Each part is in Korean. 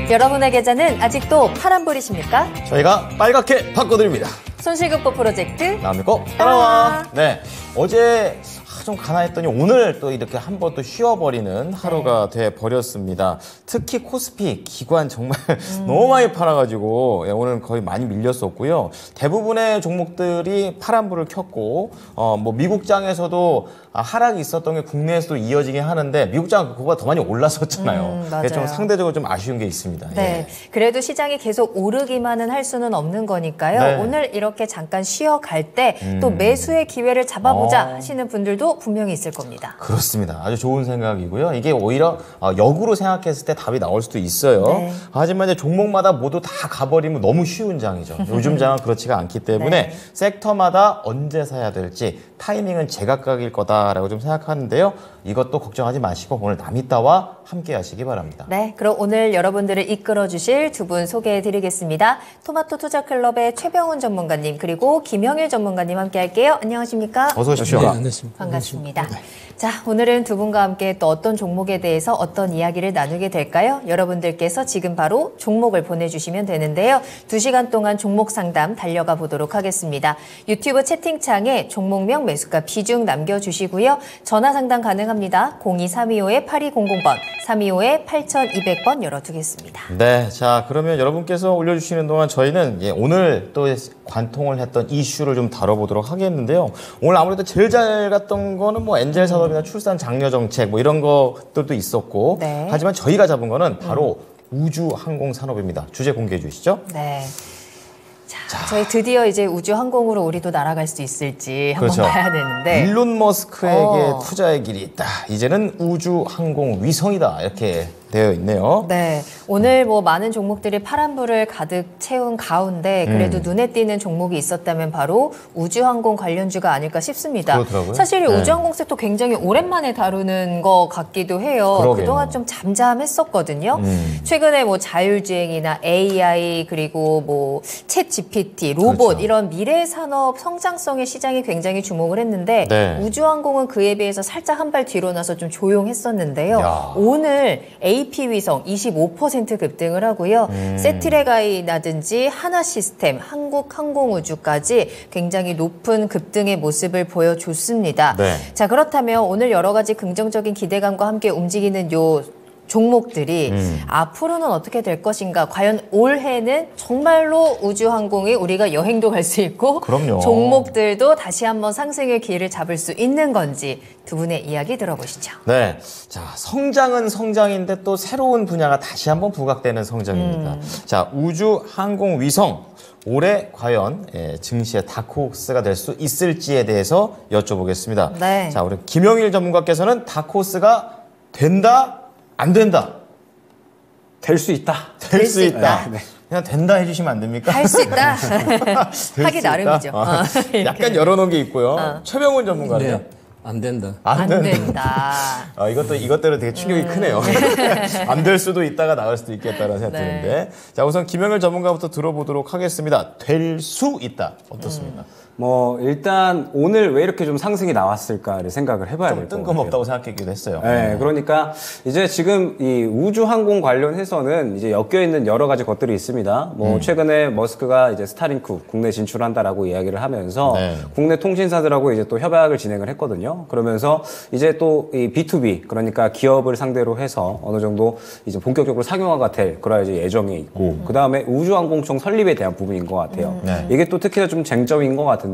여러분의 계좌는 아직도 파란불이십니까? 저희가 빨갛게 바꿔드립니다. 손실극복 프로젝트 나옵니까? 따라와. 네, 어제 좀 가난했더니 오늘 또 이렇게 한 번 또 쉬어버리는 하루가 돼 버렸습니다. 특히 코스피 기관 정말 너무 많이 팔아가지고 오늘 거의 많이 밀렸었고요. 대부분의 종목들이 파란불을 켰고 뭐 미국장에서도 하락이 있었던 게 국내에서도 이어지긴 하는데 미국장 그거보다 더 많이 올랐었잖아요. 맞아요. 좀 상대적으로 좀 아쉬운 게 있습니다. 네, 예. 그래도 시장이 계속 오르기만은 할 수는 없는 거니까요. 네. 오늘 이렇게 잠깐 쉬어갈 때 또 매수의 기회를 잡아보자 하시는 분들도 분명히 있을 겁니다. 그렇습니다. 아주 좋은 생각이고요. 이게 오히려 역으로 생각했을 때 답이 나올 수도 있어요. 네. 하지만 이제 종목마다 모두 다 가버리면 너무 쉬운 장이죠. 요즘 장은 그렇지가 않기 때문에 네. 섹터마다 언제 사야 될지 타이밍은 제각각일 거다라고 좀 생각하는데요. 이것도 걱정하지 마시고 오늘 남이따와 함께 하시기 바랍니다. 네, 그럼 오늘 여러분들을 이끌어 주실 두 분 소개해 드리겠습니다. 토마토 투자클럽의 최병훈 전문가님 그리고 김영일 전문가님 함께 할게요. 안녕하십니까? 어서 오십시오. 네, 안녕하십니까. 반갑습니다. 자, 오늘은 두 분과 함께 또 어떤 종목에 대해서 어떤 이야기를 나누게 될까요? 여러분들께서 지금 바로 종목을 보내주시면 되는데요. 2시간 동안 종목 상담 달려가 보도록 하겠습니다. 유튜브 채팅창에 종목명, 매수가, 비중 남겨주시고요. 전화 상담 가능합니다. 02-325-8200번, 325-8200번 열어두겠습니다. 네, 자 그러면 여러분께서 올려주시는 동안 저희는 오늘 또 관통을 했던 이슈를 좀 다뤄보도록 하겠는데요. 오늘 아무래도 제일 잘 갔던 거는 뭐 엔젤 산업이나 출산 장려 정책 뭐 이런 것들도 있었고 네. 하지만 저희가 잡은 거는 바로 우주 항공 산업입니다. 주제 공개해 주시죠. 네. 자, 저희 드디어 이제 우주 항공으로 우리도 날아갈 수 있을지 한번 그렇죠. 봐야 되는데. 일론 머스크에게 투자의 길이 있다. 이제는 우주 항공 위성이다. 이렇게 되어 있네요. 네, 오늘 뭐 많은 종목들이 파란불을 가득 채운 가운데 그래도 눈에 띄는 종목이 있었다면 바로 우주항공 관련주가 아닐까 싶습니다. 그렇더라고요. 사실 네. 우주항공 섹터 굉장히 오랜만에 다루는 것 같기도 해요. 그러게요. 그동안 좀 잠잠했었거든요. 최근에 뭐 자율주행이나 AI 그리고 뭐 챗 GPT, 로봇 그렇죠. 이런 미래 산업 성장성의 시장이 굉장히 주목을 했는데 네. 우주항공은 그에 비해서 살짝 한 발 뒤로 나서 좀 조용했었는데요. 야. 오늘 AP 위성 25% 급등을 하고요. 세트레가이라든지 하나시스템, 한국항공우주까지 굉장히 높은 급등의 모습을 보여줬습니다. 네. 자, 그렇다면 오늘 여러 가지 긍정적인 기대감과 함께 움직이는 요 종목들이 앞으로는 어떻게 될 것인가? 과연 올해는 정말로 우주항공이 우리가 여행도 갈 수 있고 그럼요. 종목들도 다시 한번 상승의 기회를 잡을 수 있는 건지 두 분의 이야기 들어보시죠. 네, 자 성장은 성장인데 또 새로운 분야가 다시 한번 부각되는 성장입니다. 자 우주 항공 위성 올해 과연 증시의 다크호스가 될 수 있을지에 대해서 여쭤보겠습니다. 네. 자 우리 김영일 전문가께서는 다크호스가 된다 안 된다 될 수 있다. 될 수 있다. 네. 그냥 된다 해주시면 안 됩니까? 할 수 있다. 될 하기 수 나름이죠. 있다? 약간 열어놓은 게 있고요. 최병훈 전문가는요? 네, 안 된다. 안 된다. 이것대로 되게 충격이 크네요. 안 될 수도 있다가 나갈 수도 있겠다는 생각이 네. 드는데. 자, 우선 김영일 전문가부터 들어보도록 하겠습니다. 될 수 있다. 어떻습니까? 뭐 일단 오늘 왜 이렇게 좀 상승이 나왔을까를 생각을 해봐야 될 좀 것 같아요. 뜬금없다고 생각하기도 했어요. 네, 그러니까 이제 지금 이 우주항공 관련해서는 이제 엮여 있는 여러 가지 것들이 있습니다. 뭐 최근에 머스크가 이제 스타링크 국내 진출한다라고 이야기를 하면서 네. 국내 통신사들하고 이제 또 협약을 진행을 했거든요. 그러면서 이제 또 이 B2B 그러니까 기업을 상대로 해서 어느 정도 이제 본격적으로 상용화가 될 그런 이제 예정에 있고 그 다음에 우주항공청 설립에 대한 부분인 것 같아요. 네. 이게 또 특히나 좀 쟁점인 것 같은데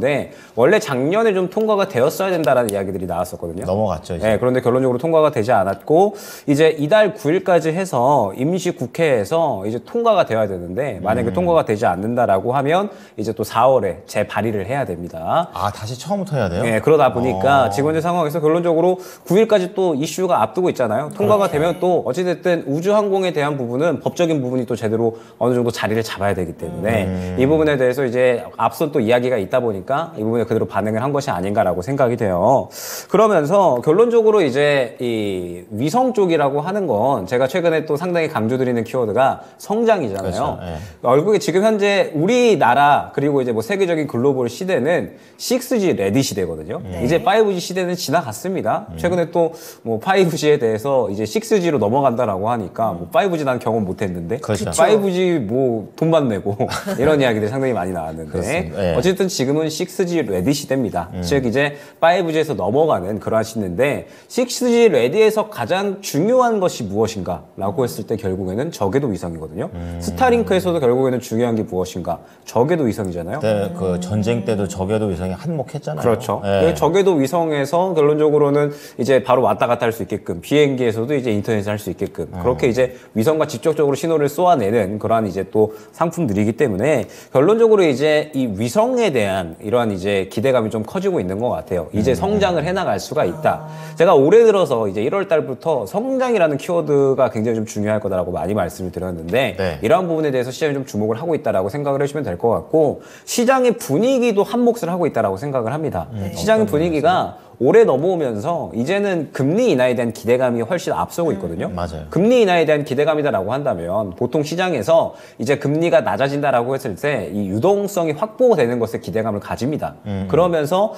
원래 작년에 좀 통과가 되었어야 된다라는 이야기들이 나왔었거든요. 넘어갔죠, 이제. 네, 그런데 결론적으로 통과가 되지 않았고 이제 이달 9일까지 해서 임시국회에서 이제 통과가 되어야 되는데 만약에 통과가 되지 않는다라고 하면 이제 또 4월에 재발의를 해야 됩니다. 아, 다시 처음부터 해야 돼요? 네, 그러다 보니까 지금 현재 상황에서 결론적으로 9일까지 또 이슈가 앞두고 있잖아요. 통과가 되면 또 어찌됐든 우주항공에 대한 부분은 법적인 부분이 또 제대로 어느 정도 자리를 잡아야 되기 때문에 이 부분에 대해서 이제 앞선 또 이야기가 있다 보니까 보니까 이 부분에 그대로 반응을 한 것이 아닌가라고 생각이 돼요. 그러면서 결론적으로 이제 이 위성 쪽이라고 하는 건 제가 최근에 또 상당히 강조드리는 키워드가 성장이잖아요. 그렇죠. 예. 결국에 지금 현재 우리나라 그리고 이제 뭐 세계적인 글로벌 시대는 6G 레디 시대거든요. 이제 5G 시대는 지나갔습니다. 최근에 또 뭐 5G에 대해서 이제 6G로 넘어간다라고 하니까 뭐 5G 난 경험 못했는데 그렇죠. 5G 뭐 돈만 내고 이런 이야기들이 상당히 많이 나왔는데 그렇습니다. 예. 어쨌든 지금은 6G 레디 시대입니다. 즉 이제 5G에서 넘어가는 그러한 시대인데 6G 레디에서 가장 중요한 것이 무엇인가라고 했을 때 결국에는 저궤도 위성이거든요. 스타링크에서도 결국에는 중요한 게 무엇인가? 저궤도 위성이잖아요. 그때 그 전쟁 때도 저궤도 위성이 한몫했잖아요. 그렇죠. 예. 저궤도 위성에서 결론적으로는 이제 바로 왔다 갔다 할 수 있게끔 비행기에서도 이제 인터넷을 할 수 있게끔 그렇게 이제 위성과 직접적으로 신호를 쏘아내는 그러한 이제 또 상품들이기 때문에 결론적으로 이제 이 위성에 대한 이러한 이제 기대감이 좀 커지고 있는 것 같아요. 이제 성장을 해나갈 수가 있다. 제가 올해 들어서 이제 1월 달부터 성장이라는 키워드가 굉장히 좀 중요할 거다라고 많이 말씀을 드렸는데 네. 이러한 부분에 대해서 시장이 좀 주목을 하고 있다라고 생각을 해주시면 될 것 같고 시장의 분위기도 한몫을 하고 있다라고 생각을 합니다. 시장의 분위기가 올해 넘어오면서 이제는 금리 인하에 대한 기대감이 훨씬 앞서고 있거든요. 맞아요. 금리 인하에 대한 기대감이다라고 한다면 보통 시장에서 이제 금리가 낮아진다라고 했을 때 이 유동성이 확보가 되는 것에 기대감을 가집니다. 그러면서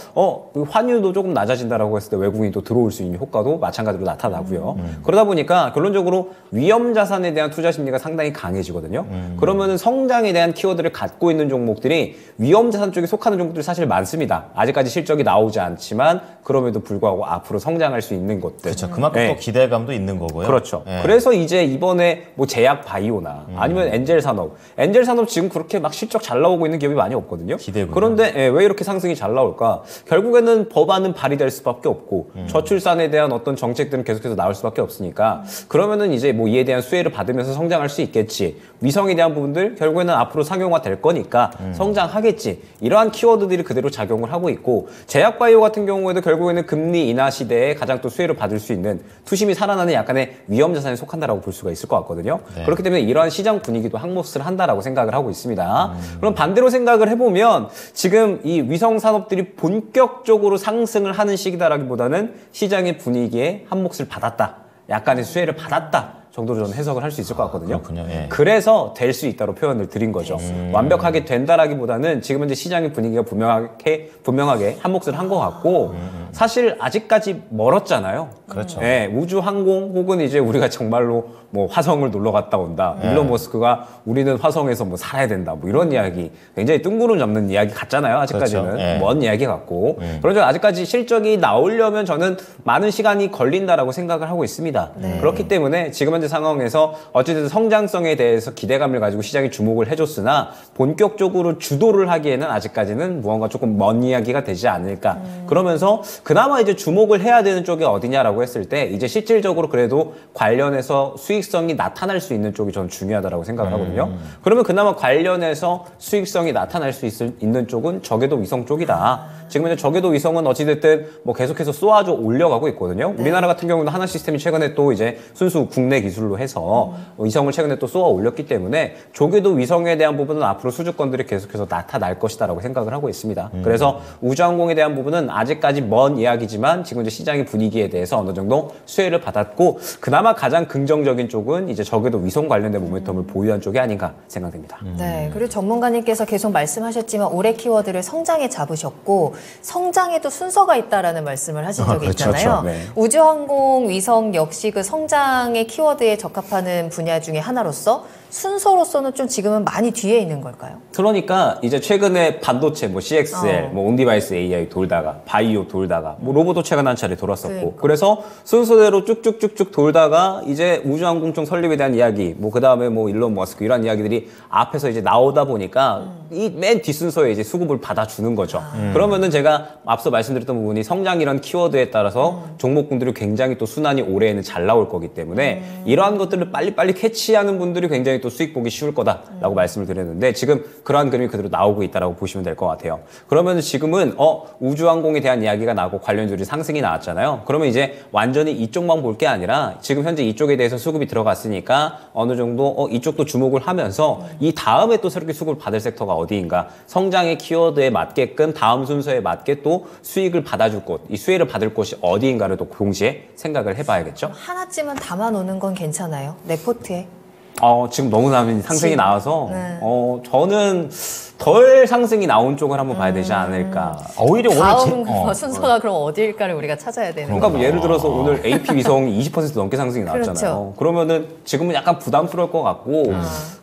환율도 조금 낮아진다라고 했을 때 외국인이 또 들어올 수 있는 효과도 마찬가지로 나타나고요. 그러다 보니까 결론적으로 위험 자산에 대한 투자 심리가 상당히 강해지거든요. 그러면은 성장에 대한 키워드를 갖고 있는 종목들이 위험 자산 쪽에 속하는 종목들이 사실 많습니다. 아직까지 실적이 나오지 않지만 그럼에도 불구하고 앞으로 성장할 수 있는 것들. 그렇죠. 그만큼 네. 또 기대감도 있는 거고요. 그렇죠. 예. 그래서 이제 이번에 뭐 제약 바이오나 아니면 엔젤 산업 지금 그렇게 막 실적 잘 나오고 있는 기업이 많이 없거든요. 기대군요. 그런데 왜 이렇게 상승이 잘 나올까? 결국에는 법안은 발의될 수밖에 없고 저출산에 대한 어떤 정책들은 계속해서 나올 수밖에 없으니까 그러면은 이제 뭐 이에 대한 수혜를 받으면서 성장할 수 있겠지. 위성에 대한 부분들 결국에는 앞으로 상용화 될 거니까 성장하겠지. 이러한 키워드들이 그대로 작용을 하고 있고 제약 바이오 같은 경우에도 결국에는 금리 인하 시대에 가장 또 수혜를 받을 수 있는 투심이 살아나는 약간의 위험 자산에 속한다라고 볼 수가 있을 것 같거든요. 네. 그렇기 때문에 이러한 시장 분위기도 한몫을 한다라고 생각을 하고 있습니다. 그럼 반대로 생각을 해보면 지금 이 위성 산업들이 본격적으로 상승을 하는 시기다라기보다는 시장의 분위기에 한몫을 받았다. 약간의 수혜를 받았다. 정도로 저는 해석을 할 수 있을 것 같거든요. 그렇군요. 예. 그래서 될 수 있다로 표현을 드린 거죠. 완벽하게 된다라기보다는 지금 현재 시장의 분위기가 분명하게 한몫을 한 것 같고 사실 아직까지 멀었잖아요. 그렇죠. 예, 우주 항공 혹은 이제 우리가 정말로 뭐 화성을 놀러 갔다 온다. 일론 머스크가 우리는 화성에서 뭐 살아야 된다. 뭐 이런 이야기 굉장히 뜬구름 잡는 이야기 같잖아요. 아직까지는 그렇죠. 예. 먼 이야기 같고 그래서 아직까지 실적이 나오려면 저는 많은 시간이 걸린다라고 생각을 하고 있습니다. 그렇기 때문에 지금 현재 상황에서 어쨌든 성장성에 대해서 기대감을 가지고 시장이 주목을 해줬으나 본격적으로 주도를 하기에는 아직까지는 무언가 조금 먼 이야기가 되지 않을까. 그러면서 그나마 이제 주목을 해야 되는 쪽이 어디냐라고 했을 때 이제 실질적으로 그래도 관련해서 수익성이 나타날 수 있는 쪽이 저는 중요하다고 생각을 하거든요. 그러면 그나마 관련해서 수익성이 나타날 수 있는 쪽은 저궤도 위성 쪽이다. 지금 현재 저궤도 위성은 어찌됐든 뭐 계속해서 쏘아줘 올려가고 있거든요. 우리나라 같은 경우는 하나 시스템이 최근에 또 이제 순수 국내 기술로 해서 위성을 최근에 또 쏘아 올렸기 때문에 저궤도 위성에 대한 부분은 앞으로 수주권들이 계속해서 나타날 것이다라고 생각을 하고 있습니다. 그래서 우주항공에 대한 부분은 아직까지 먼 이야기지만 지금 이제 시장의 분위기에 대해서 어느 정도 수혜를 받았고 그나마 가장 긍정적인 쪽은 이제 저궤도 위성 관련된 모멘텀을 보유한 쪽이 아닌가 생각됩니다. 네, 그리고 전문가님께서 계속 말씀하셨지만 올해 키워드를 성장에 잡으셨고 성장에도 순서가 있다라는 말씀을 하신 적이 그렇죠, 있잖아요. 그렇죠. 네. 우주항공, 위성 역시 그 성장의 키워드에 적합하는 분야 중에 하나로서 순서로서는 좀 지금은 많이 뒤에 있는 걸까요? 그러니까 이제 최근에 반도체 뭐 CXL, 뭐 온디바이스 AI 돌다가 바이오 돌다가 뭐 로봇도 최근 한 차례 돌았었고 그러니까. 그래서 순서대로 쭉쭉쭉쭉 돌다가 이제 우주항공청 설립에 대한 이야기 뭐 그다음에 뭐 일론 머스크 이런 이야기들이 앞에서 이제 나오다 보니까 이 맨 뒷순서에 이제 수급을 받아주는 거죠. 그러면은 제가 앞서 말씀드렸던 부분이 성장 이런 키워드에 따라서 종목군들이 굉장히 또 순환이 올해에는 잘 나올 거기 때문에 이러한 것들을 빨리빨리 캐치하는 분들이 굉장히 또 또 수익 보기 쉬울 거다라고 말씀을 드렸는데 지금 그러한 그림이 그대로 나오고 있다라고 보시면 될 것 같아요. 그러면 지금은 우주항공에 대한 이야기가 나고 관련주들이 상승이 나왔잖아요. 그러면 이제 완전히 이쪽만 볼 게 아니라 지금 현재 이쪽에 대해서 수급이 들어갔으니까 어느 정도 이쪽도 주목을 하면서 이 다음에 또 새롭게 수급을 받을 섹터가 어디인가, 성장의 키워드에 맞게끔 다음 순서에 맞게 또 수익을 받아줄 곳, 이 수혜를 받을 곳이 어디인가를 또 동시에 생각을 해봐야겠죠. 하나쯤은 담아놓는 건 괜찮아요? 내 포트에? 지금 너무 상승이 지금, 나와서 네. 저는 덜 상승이 나온 쪽을 한번 봐야 되지 않을까. 오히려 다음 오늘 순서가 그럼 어디일까를 우리가 찾아야 되는 그러니까 뭐 거예요. 예를 들어서 오늘 AP 위성이 20% 넘게 상승이 나왔잖아요. 그렇죠. 그러면은 지금은 약간 부담스러울 것 같고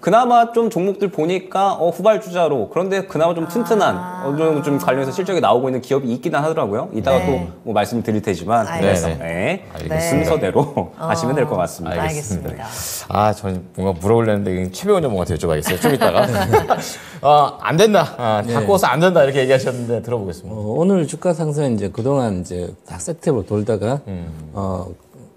그나마 좀 종목들 보니까 후발주자로, 그런데 그나마 좀 튼튼한 어느 정도 좀 관련해서 실적이 나오고 있는 기업이 있긴 하더라고요. 이따가 네. 또 뭐 말씀을 드릴 테지만 알겠습니다. 네. 알겠습니다. 순서대로 하시면 될 것 같습니다. 알겠습니다. 저는 뭔가 물어보려는데 최배원 전문가한테 여쭤봐야겠어요. 좀 이따가. 안 된다. 바꿔서 안 된다. 이렇게 얘기하셨는데 들어보겠습니다. 오늘 주가 상승은 이제 그동안 이제 다 세트로 돌다가,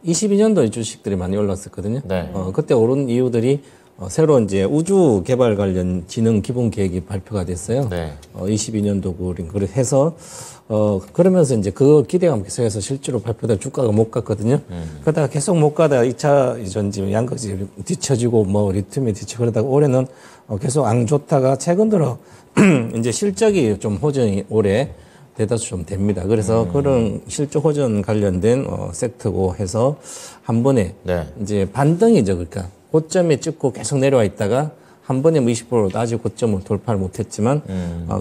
22년도에 주식들이 많이 올랐었거든요. 네. 그때 오른 이유들이 새로 이제 우주 개발 관련 지능 기본 계획이 발표가 됐어요. 네. 22년도고 그래서 그러면서 이제 그 기대감 계속해서 실제로 발표된 주가가 못 갔거든요. 그러다가 계속 못 가다가 2차 전지 양극재 뒤처지고 뭐 리튬이 뒤처 그러다가 올해는 계속 안 좋다가 최근 들어 이제 실적이 좀 호전이 올해 대다수 좀 됩니다. 그래서 그런 실적 호전 관련된 섹터고 해서 한 번에 네. 이제 반등이죠. 그러니까 고점에 찍고 계속 내려와 있다가 한 번에 뭐 20% 낮은 고점을 돌파를 못했지만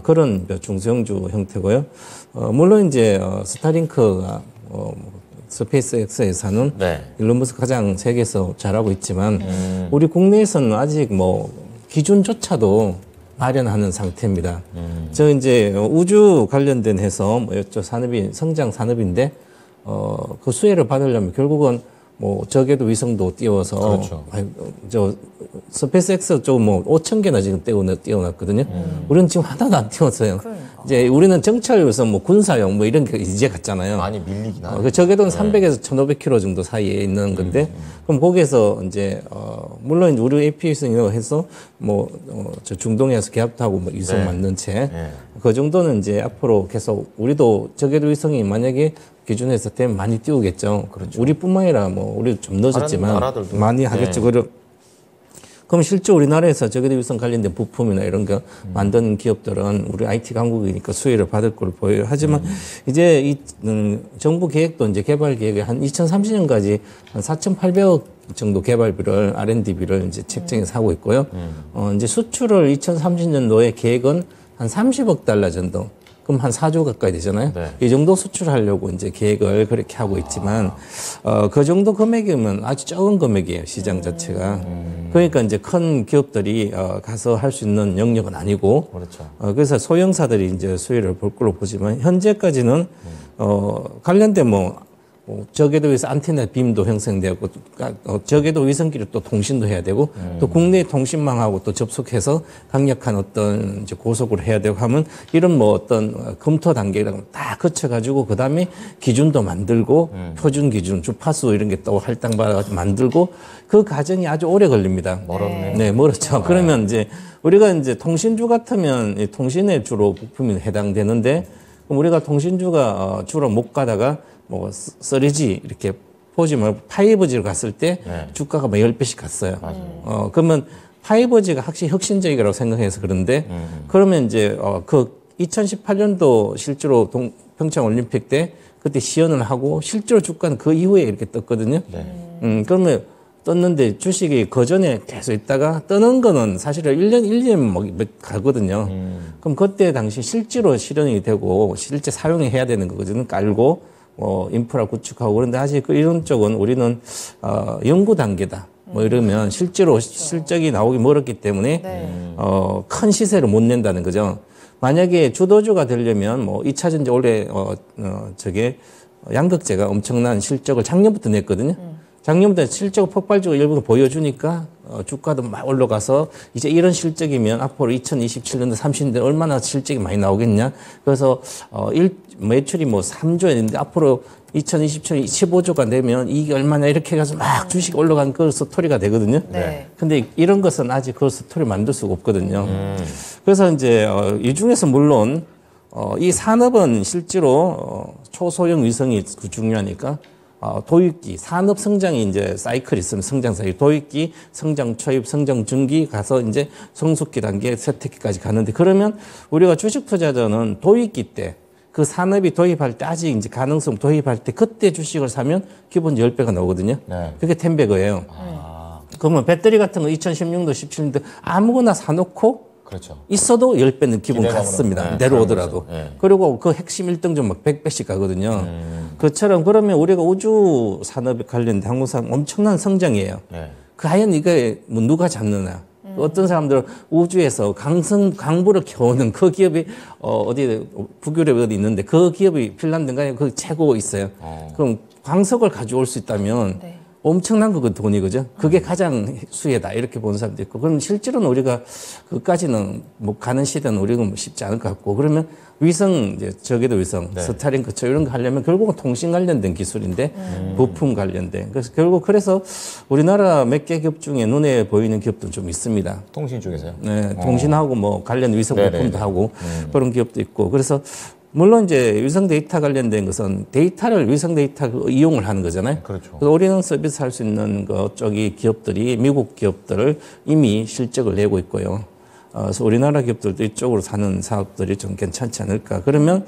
그런 중소형주 형태고요. 물론 이제 스타링크가 스페이스X에서는 네. 일론 머스크 가장 세계에서 잘하고 있지만 우리 국내에서는 아직 뭐 기준조차도 마련하는 상태입니다. 저 이제 우주 관련된 해서 뭐 이쪽 산업이 성장 산업인데 그 수혜를 받으려면 결국은 뭐 저궤도 위성도 띄워서 그렇죠. 저 스페이스X 쪽 뭐 5천 개나 지금 띄워놨거든요. 우리는 지금 하나도 안 띄웠어요. 이제 우리는 정찰 위성 뭐 군사용 뭐 이런 게 이제 갔잖아요. 많이 밀리긴 하네. 그 저궤도는 300에서 1,500km 정도 사이에 있는 건데 그럼 거기에서 이제 물론 우리 AP 위성이라고 해서 뭐 저 중동에서 계약하고 뭐 위성 네. 만든 채 네. 그 정도는 이제 앞으로 계속 우리도 저궤도 위성이 만약에 기준에서 되면 많이 띄우겠죠. 그렇죠. 우리뿐만 아니라 뭐 우리 좀 늦었지만 나라들도. 많이 하겠죠. 네. 그럼 실제 우리나라에서 저궤도 위성 관련된 부품이나 이런 거 만드는 기업들은 우리 IT 강국이니까 수혜를 받을 걸로 보여요. 하지만 이제 이 정부 계획도 이제 개발 계획이 한 2030년까지 한 4,800억 정도 개발비를 R&D비를 이제 책정해서 하고 있고요. 이제 수출을 2030년도에 계획은 한 30억 달러 정도. 그럼 한 4조 가까이 되잖아요. 네. 이 정도 수출하려고 이제 계획을 그렇게 하고 있지만, 그 정도 금액이면 아주 적은 금액이에요, 시장 자체가. 그러니까 이제 큰 기업들이, 가서 할 수 있는 영역은 아니고. 그렇죠. 그래서 소형사들이 이제 수혜를 볼 걸로 보지만, 현재까지는, 관련된 저궤도 위성 안테나 빔도 형성되고, 저궤도 위성기를 또 통신도 해야 되고, 또 국내 통신망하고 또 접속해서 강력한 어떤 이제 고속으로 해야 되고 하면, 이런 뭐 어떤 검토 단계를 다 거쳐가지고, 그 다음에 기준도 만들고, 표준 기준, 주파수 이런 게 또 할당받아가지고 만들고, 그 과정이 아주 오래 걸립니다. 멀었네. 네, 멀었죠. 그러면 이제, 우리가 이제 통신주 같으면 이 통신에 주로 부품이 해당되는데, 그럼 우리가 통신주가 주로 못 가다가, 3G 이렇게 4G 말고 5G로 갔을 때 네. 주가가 뭐 10배씩 갔어요. 그러면 5G가 확실히 혁신적이라고 생각해서 그런데 그러면 이제 그 2018년도 실제로 평창 올림픽 때 그때 시연을 하고 실제로 주가는 그 이후에 이렇게 떴거든요. 네. 그러면 떴는데 주식이 그 전에 계속 있다가 뜨는 거는 사실은 1년 뭐 가거든요. 그럼 그때 당시 실제로 실현이 되고 실제 사용이 해야 되는 거거든요. 깔고 인프라 구축하고 그런데 아직 이런 쪽은 우리는 연구 단계다. 뭐 이러면 실제로 실적이 나오기 멀었기 때문에 큰 시세를 못 낸다는 거죠. 만약에 주도주가 되려면 2차 전지 올해 저게 양극재가 엄청난 실적을 작년부터 냈거든요. 작년보다 실적 폭발적으로 일부러 보여주니까 주가도 막 올라가서 이제 이런 실적이면 앞으로 2027년도 30년대 얼마나 실적이 많이 나오겠냐. 그래서 매출이 뭐 3조였는데 앞으로 2027년 15조가 되면 이게 얼마나 이렇게 해서 막 주식 올라간 그 스토리가 되거든요. 네. 근데 이런 것은 아직 그 스토리 만들 수가 없거든요. 그래서 이제 이 중에서 물론 이 산업은 실제로 초소형 위성이 중요하니까 도입기, 산업 성장이 이제 사이클이 있으면 성장 사이클, 도입기, 성장 초입, 성장 중기 가서 이제 성숙기 단계, 세특기까지 가는데 그러면 우리가 주식 투자자는 도입기 때 그 산업이 도입할 때 아직 이제 가능성 도입할 때 그때 주식을 사면 기본 10배가 나오거든요. 네. 그게 10배거예요. 그러면 배터리 같은 거 2016년도, 17년도 아무거나 사놓고 그렇죠. 있어도 10배는 기본 기대감으로. 같습니다. 네, 내려오더라도. 그런 거죠. 네. 그리고 그 핵심 1등좀 막 100배씩 가거든요. 그처럼 그러면 우리가 우주 산업에 관련된 항공산 엄청난 성장이에요. 네. 과연 이게 뭐 누가 잡느냐. 어떤 사람들은 우주에서 강부를 켜오는 그 기업이 어디 북유럽에 어디 있는데 그 기업이 핀란드인가에 그 최고 있어요. 그럼 광석을 가져올 수 있다면 네. 엄청난 그 돈이 그죠? 그게 가장 수혜다 이렇게 보는 사람도 있고 그럼 실제로는 우리가 그까지는 뭐 가는 시대는 우리가 뭐 쉽지 않을 것 같고 그러면 위성 이제 저궤도 위성 네. 스타링크 이런 거 하려면 결국은 통신 관련된 기술인데 부품 관련된 그래서 결국 그래서 우리나라 몇 개 기업 중에 눈에 보이는 기업도 좀 있습니다. 통신 쪽에서요? 네, 통신하고 뭐 관련 위성 네네네. 부품도 하고 그런 기업도 있고 그래서 물론 이제 위성 데이터 관련된 것은 데이터를 위성 데이터 이용을 하는 거잖아요. 그렇죠. 그래서 우리는 서비스 할 수 있는 쪽이 기업들이 미국 기업들을 이미 실적을 내고 있고요. 그래서 우리나라 기업들도 이쪽으로 사는 사업들이 좀 괜찮지 않을까. 그러면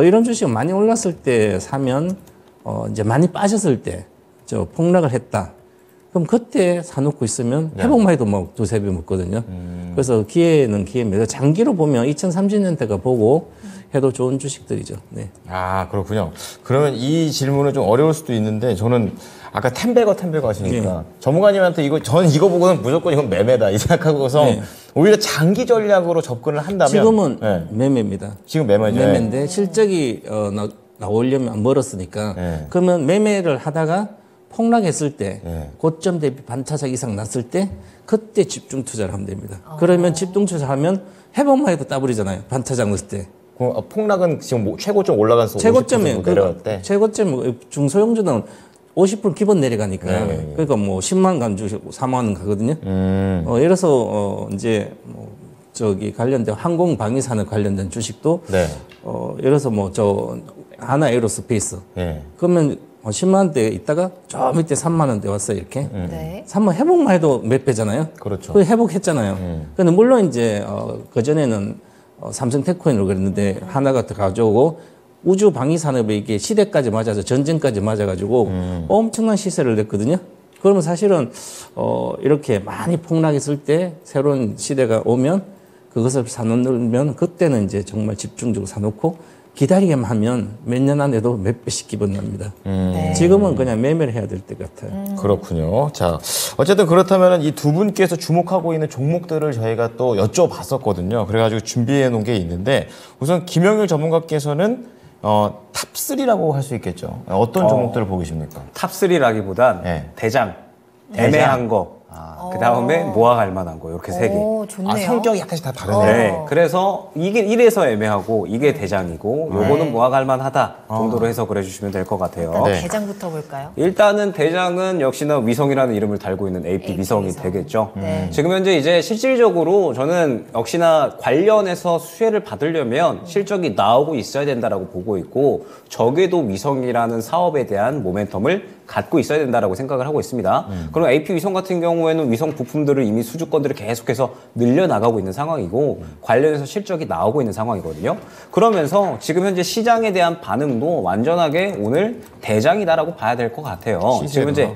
이런 주식이 많이 올랐을 때 사면 이제 많이 빠졌을 때 저 폭락을 했다. 그럼 그때 사놓고 있으면 회복만 해도 뭐 두세 배 먹거든요. 그래서 기회는 기회입니다. 장기로 보면 2030년대가 보고 해도 좋은 주식들이죠. 네. 아, 그렇군요. 그러면 이 질문은 좀 어려울 수도 있는데 저는 아까 템베거 하시니까 네. 전문가님한테 전 이거 보고는 무조건 이건 매매다 이 생각하고서 네. 오히려 장기 전략으로 접근을 한다면 지금은 네. 매매입니다. 지금 매매죠. 매매인데 실적이 나오려면 멀었으니까 네. 그러면 매매를 하다가 폭락했을 때 네. 고점 대비 반타작 이상 났을 때 그때 집중 투자를 하면 됩니다. 그러면 집중 투자하면 회복만 해도 따버리잖아요. 반타작 났을 때. 폭락은 지금 뭐 최고점 올라가서 최고점에 50% 내려갈 때 최고점 중소형주는 50% 기본 내려가니까 네. 그러니까 뭐 10만 원 간 주식 4만 원 가거든요. 이래서 이제 뭐 저기 관련된 항공 방위 산업 관련된 주식도 네. 예를 들어서 뭐 저 하나 에어로스페이스 네. 그러면 10만 원대 있다가 저 밑에 3만 원대 왔어요 이렇게. 네. 3만 회복만 해도 몇 배잖아요. 그렇죠. 그 회복했잖아요. 근데 물론 이제 그 전에는 삼성테크노를 그랬는데 하나가 더 가져오고 우주 방위 산업에 이게 시대까지 맞아서 전쟁까지 맞아가지고 엄청난 시세를 냈거든요. 그러면 사실은 이렇게 많이 폭락했을 때 새로운 시대가 오면 그것을 사놓으면 그때는 이제 정말 집중적으로 사놓고 기다리기만 하면 몇 년 안에도 몇 배씩 기본 납니다. 지금은 그냥 매매를 해야 될 때 같아요. 그렇군요. 자, 어쨌든 그렇다면 이 두 분께서 주목하고 있는 종목들을 저희가 또 여쭤봤었거든요. 그래가지고 준비해 놓은 게 있는데 우선 김영일 전문가께서는 탑3라고 할 수 있겠죠. 어떤 종목들을 보고 계십니까? 탑3라기보단 네. 대장, 애매한 거, 그 다음에 모아갈 만한 거 이렇게 세 개. 오, 좋네요. 아, 성격이 약간씩 다 다르네요. 네, 그래서 이게 1에서 애매하고 이게 대장이고 요거는 모아갈 만하다 정도로 해석을 해주시면 될 것 같아요. 일단 네. 대장부터 볼까요? 일단은 대장은 역시나 위성이라는 이름을 달고 있는 AP AP 위성이 위성. 되겠죠. 네. 지금 현재 이제 실질적으로 저는 역시나 관련해서 수혜를 받으려면 실적이 나오고 있어야 된다라고 보고 있고 저궤도 위성이라는 사업에 대한 모멘텀을 갖고 있어야 된다라고 생각을 하고 있습니다. 그럼 AP 위성 같은 경우에는 위성 부품들을 이미 수주권들을 계속해서 늘려나가고 있는 상황이고 관련해서 실적이 나오고 있는 상황이거든요. 그러면서 지금 현재 시장에 대한 반응도 완전하게 오늘 대장이다라고 봐야 될 것 같아요. 지금 현재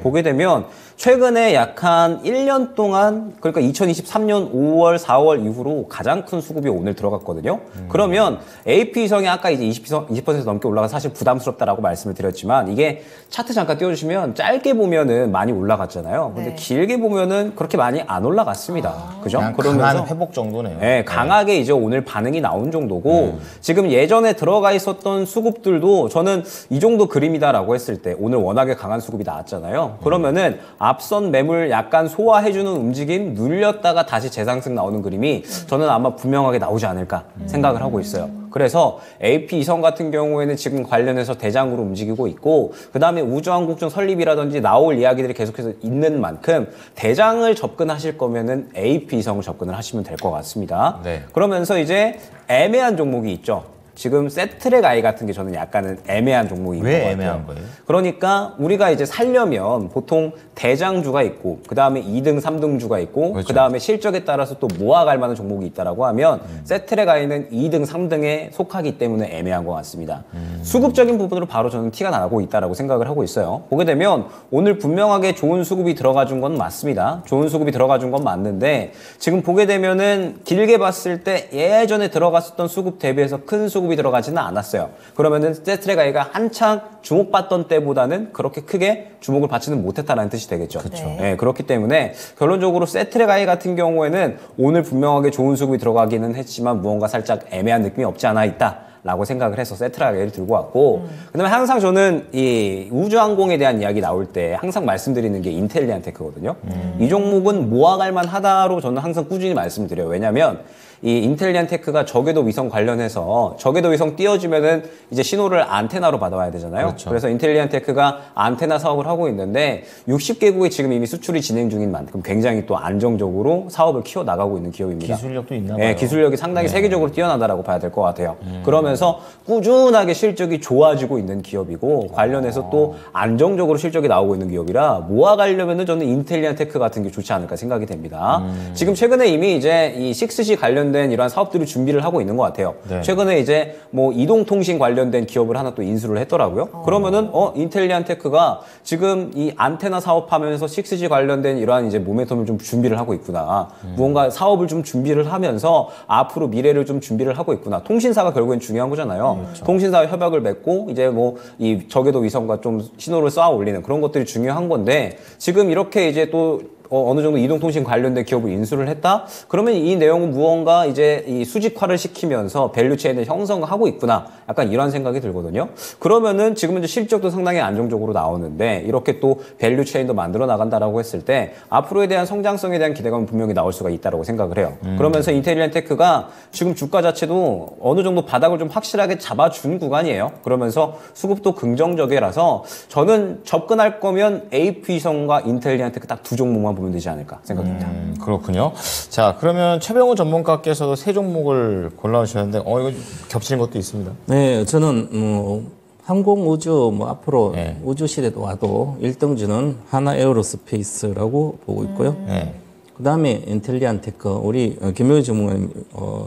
보게 되면 최근에 약 한 1년 동안 그러니까 2023년 5월, 4월 이후로 가장 큰 수급이 오늘 들어갔거든요. 그러면 AP 위성이 아까 이제 20% 넘게 올라가 사실 부담스럽다라고 말씀을 드렸지만 이게 차트 잠깐 띄워주시면 짧게 보면은 많이 올라갔잖아요. 근데 네. 길게 보면은 그렇게 많이 안 올라갔습니다. 그죠? 그냥 강한 회복 정도네요. 네, 강하게 이제 오늘 반응이 나온 정도고 지금 예전에 들어가 있었던 수급들도 저는 이 정도 그림이다라고 했을 때 오늘 워낙에 강한 수급이 나왔잖아요. 그러면은 앞선 매물 약간 소화해주는 움직임 눌렸다가 다시 재상승 나오는 그림이 저는 아마 분명하게 나오지 않을까 생각을 하고 있어요. 그래서 AP 이성 같은 경우에는 지금 관련해서 대장으로 움직이고 있고 그 다음에 우주항공청 설립이라든지 나올 이야기들이 계속해서 있는 만큼 대장을 접근하실 거면은 AP 이성을 접근을 하시면 될 것 같습니다. 네. 그러면서 이제 애매한 종목이 있죠. 지금 세트랙 아이 같은 게 저는 약간은 애매한 종목인 것 같아요. 왜 애매한 거예요? 그러니까 우리가 이제 살려면 보통 대장주가 있고 그 다음에 2등, 3등주가 있고 그렇죠. 그 다음에 실적에 따라서 또 모아갈 만한 종목이 있다라고 하면 세트랙 아이는 2등, 3등에 속하기 때문에 애매한 것 같습니다. 수급적인 부분으로 바로 저는 티가 나고 있다라고 생각을 하고 있어요. 보게 되면 오늘 분명하게 좋은 수급이 들어가 준 건 맞습니다. 좋은 수급이 들어가 준 건 맞는데 지금 보게 되면은 길게 봤을 때 예전에 들어갔었던 수급 대비해서 큰 수급이 들어가지는 않았어요. 그러면은 세트랙 아이가 한창 주목받던 때보다는 그렇게 크게 주목을 받지는 못했다는 뜻이 되겠죠. 그렇죠. 네, 그렇기 때문에 결론적으로 세트랙 아이 같은 경우에는 오늘 분명하게 좋은 수급이 들어가기는 했지만 무언가 살짝 애매한 느낌이 없지 않아 있다. 라고 생각을 해서 세트랙 아이를 들고 왔고 그다음에 항상 저는 이 우주항공에 대한 이야기 나올 때 항상 말씀드리는 게 인텔리안테크거든요. 이 종목은 모아갈 만하다로 저는 항상 꾸준히 말씀드려요. 왜냐하면 이 인텔리안테크가 저궤도 위성 관련해서 저궤도 위성 띄워주면은 이제 신호를 안테나로 받아와야 되잖아요. 그렇죠. 그래서 인텔리안테크가 안테나 사업을 하고 있는데 60개국에 지금 이미 수출이 진행 중인 만큼 굉장히 또 안정적으로 사업을 키워 나가고 있는 기업입니다. 기술력도 있나 봐요. 네, 기술력이 상당히 세계적으로 뛰어나다라고 봐야 될 것 같아요. 그러면서 꾸준하게 실적이 좋아지고 있는 기업이고 관련해서 또 안정적으로 실적이 나오고 있는 기업이라 모아가려면은 저는 인텔리안테크 같은 게 좋지 않을까 생각이 됩니다. 지금 최근에 이미 이제 이 6G 관련된 이러한 사업들을 준비를 하고 있는 것 같아요. 네. 최근에 이제 뭐 이동통신 관련된 기업을 하나 또 인수를 했더라고요. 그러면은 인텔리안테크가 지금 이 안테나 사업하면서 6G 관련된 이러한 이제 모멘텀을 좀 준비를 하고 있구나. 무언가 사업을 좀 준비를 하면서 앞으로 미래를 좀 준비를 하고 있구나. 통신사가 결국엔 중요한 거잖아요. 그렇죠. 통신사와 협약을 맺고 이제 뭐 이 저궤도 위성과 좀 신호를 쏘아 올리는 그런 것들이 중요한 건데 지금 이렇게 이제 또 어느 정도 이동통신 관련된 기업을 인수를 했다? 그러면 이 내용은 무언가 이제 이 수직화를 시키면서 밸류체인을 형성하고 있구나. 약간 이런 생각이 들거든요. 그러면은 지금은 이제 실적도 상당히 안정적으로 나오는데 이렇게 또 밸류체인도 만들어 나간다라고 했을 때 앞으로에 대한 성장성에 대한 기대감은 분명히 나올 수가 있다라고 생각을 해요. 그러면서 인텔리안테크가 지금 주가 자체도 어느 정도 바닥을 좀 확실하게 잡아준 구간이에요. 그러면서 수급도 긍정적이라서 저는 접근할 거면 AP성과 인텔리안테크 딱 두 종목만 보면 되지 않을까 생각합니다. 그렇군요. 자, 그러면 최병호 전문가께서도 세 종목을 골라오셨는데, 이거 겹치는 것도 있습니다. 네, 저는 항공 우주 앞으로 네. 우주 시대도 와도 1등주는 하나 에어로스페이스라고 보고 있고요. 네. 그다음에 인텔리안테크 우리 김효희 전문가님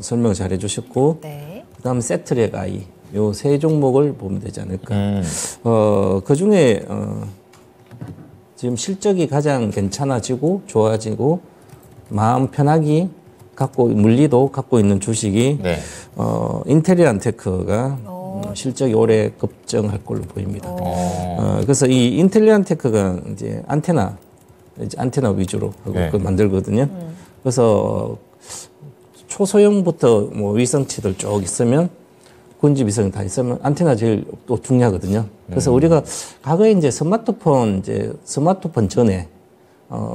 설명 잘 해주셨고, 네. 그다음 세트랙 아이 요 세 종목을 보면 되지 않을까. 그 중에 지금 실적이 가장 괜찮아지고 좋아지고 마음 편하게 물리도 갖고 있는 주식이 네. 인텔리안테크가 실적이 올해 급증할 걸로 보입니다. 그래서 이 인텔리안테크가 이제 안테나 위주로 네. 그걸 만들거든요. 그래서 초소형부터 뭐 위성치들 쭉 있으면 군지 위성 다 있으면 안테나 제일 또 중요하거든요. 그래서 우리가 과거에 이제 스마트폰 전에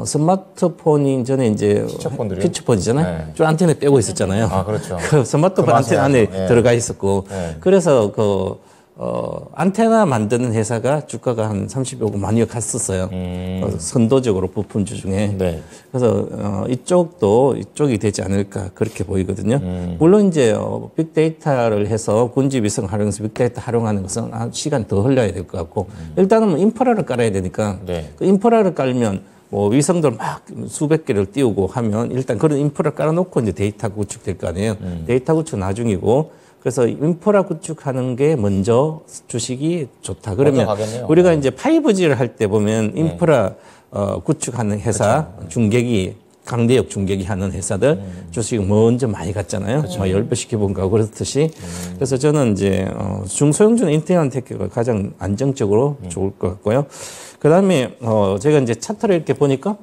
스마트폰이 전에 이제 피처폰들이요? 피처폰이잖아요. 네. 좀 안테나 빼고 있었잖아요. 아, 그렇죠. 그 스마트폰 그 안테나 안에 네. 들어가 있었고. 네. 그래서 안테나 만드는 회사가 주가가 한 30여 억 많이 갔었어요. 선도적으로 부품주 중에. 네. 그래서 이쪽이 되지 않을까 그렇게 보이거든요. 물론 이제 빅데이터를 해서 군지 위성 활용해서 빅데이터 활용하는 것은 시간 더 흘려야 될 것 같고 일단은 인프라를 깔아야 되니까 네. 그 인프라를 깔면 뭐 위성들 막 수백 개를 띄우고 하면 일단 그런 인프라 깔아놓고 이제 데이터 구축될 거 아니에요. 데이터 구축 나중이고 그래서 인프라 구축하는 게 먼저 주식이 좋다. 그러면 가겠네요. 우리가 이제 5G를 할 때 보면 인프라 구축하는 회사 중계기 강대역 중계기 하는 회사들 주식 먼저 많이 갔잖아요. 10배씩 기본 가고 그렇듯이. 그래서 저는 이제 중소형주는 인텔리안테크가 가장 안정적으로 좋을 것 같고요. 그다음에 제가 이제 차트를 이렇게 보니까